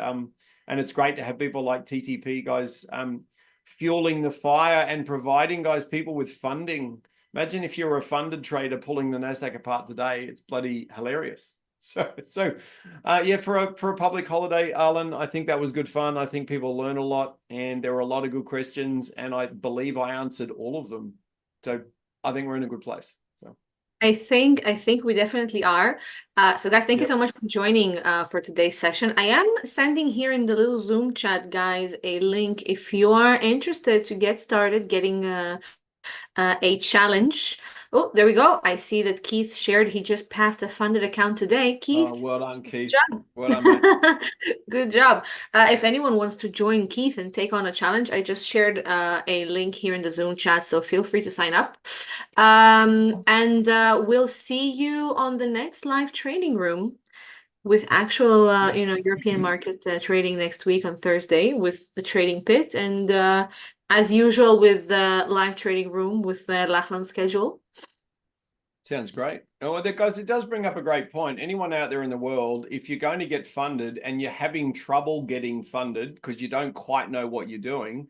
it's great to have people like TTP, guys, fueling the fire and providing, guys, people with funding. Imagine if you're a funded trader pulling the NASDAQ apart today. It's bloody hilarious. Yeah, for a public holiday, Arlen, I think that was good fun. I think people learned a lot and there were a lot of good questions and I believe I answered all of them. So I think we're in a good place. So I think we definitely are. So guys, thank you so much for joining for today's session. I am sending here in the little Zoom chat, guys, a link if you are interested to get started getting a challenge. Oh, there we go. I see that Keith shared he just passed a funded account today. Keith, well done, Keith. good job. Well done, mate. Good job. If anyone wants to join Keith and take on a challenge, I just shared a link here in the Zoom chat, so feel free to sign up. And we'll see you on the next live trading room with actual European market trading next week on Thursday with the trading pit, and as usual with the live trading room with the Lachlan schedule. Sounds great. Oh, guys, it does bring up a great point. Anyone out there in the world, if you're going to get funded and you're having trouble getting funded because you don't quite know what you're doing,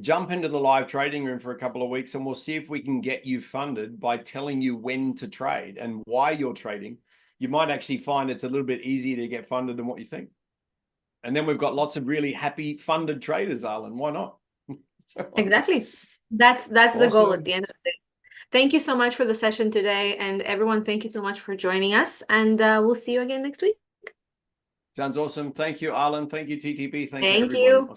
jump into the live trading room for a couple of weeks and we'll see if we can get you funded by telling you when to trade and why you're trading. You might actually find it's a little bit easier to get funded than what you think. And then we've got lots of really happy, funded traders, Arlen. Why not? Exactly. That's the goal at Awesome. the end of the day. Thank you so much for the session today. And everyone, thank you so much for joining us. And we'll see you again next week. Sounds awesome. Thank you, Arlen. Thank you, TTB. Thank you, Thank everyone. you.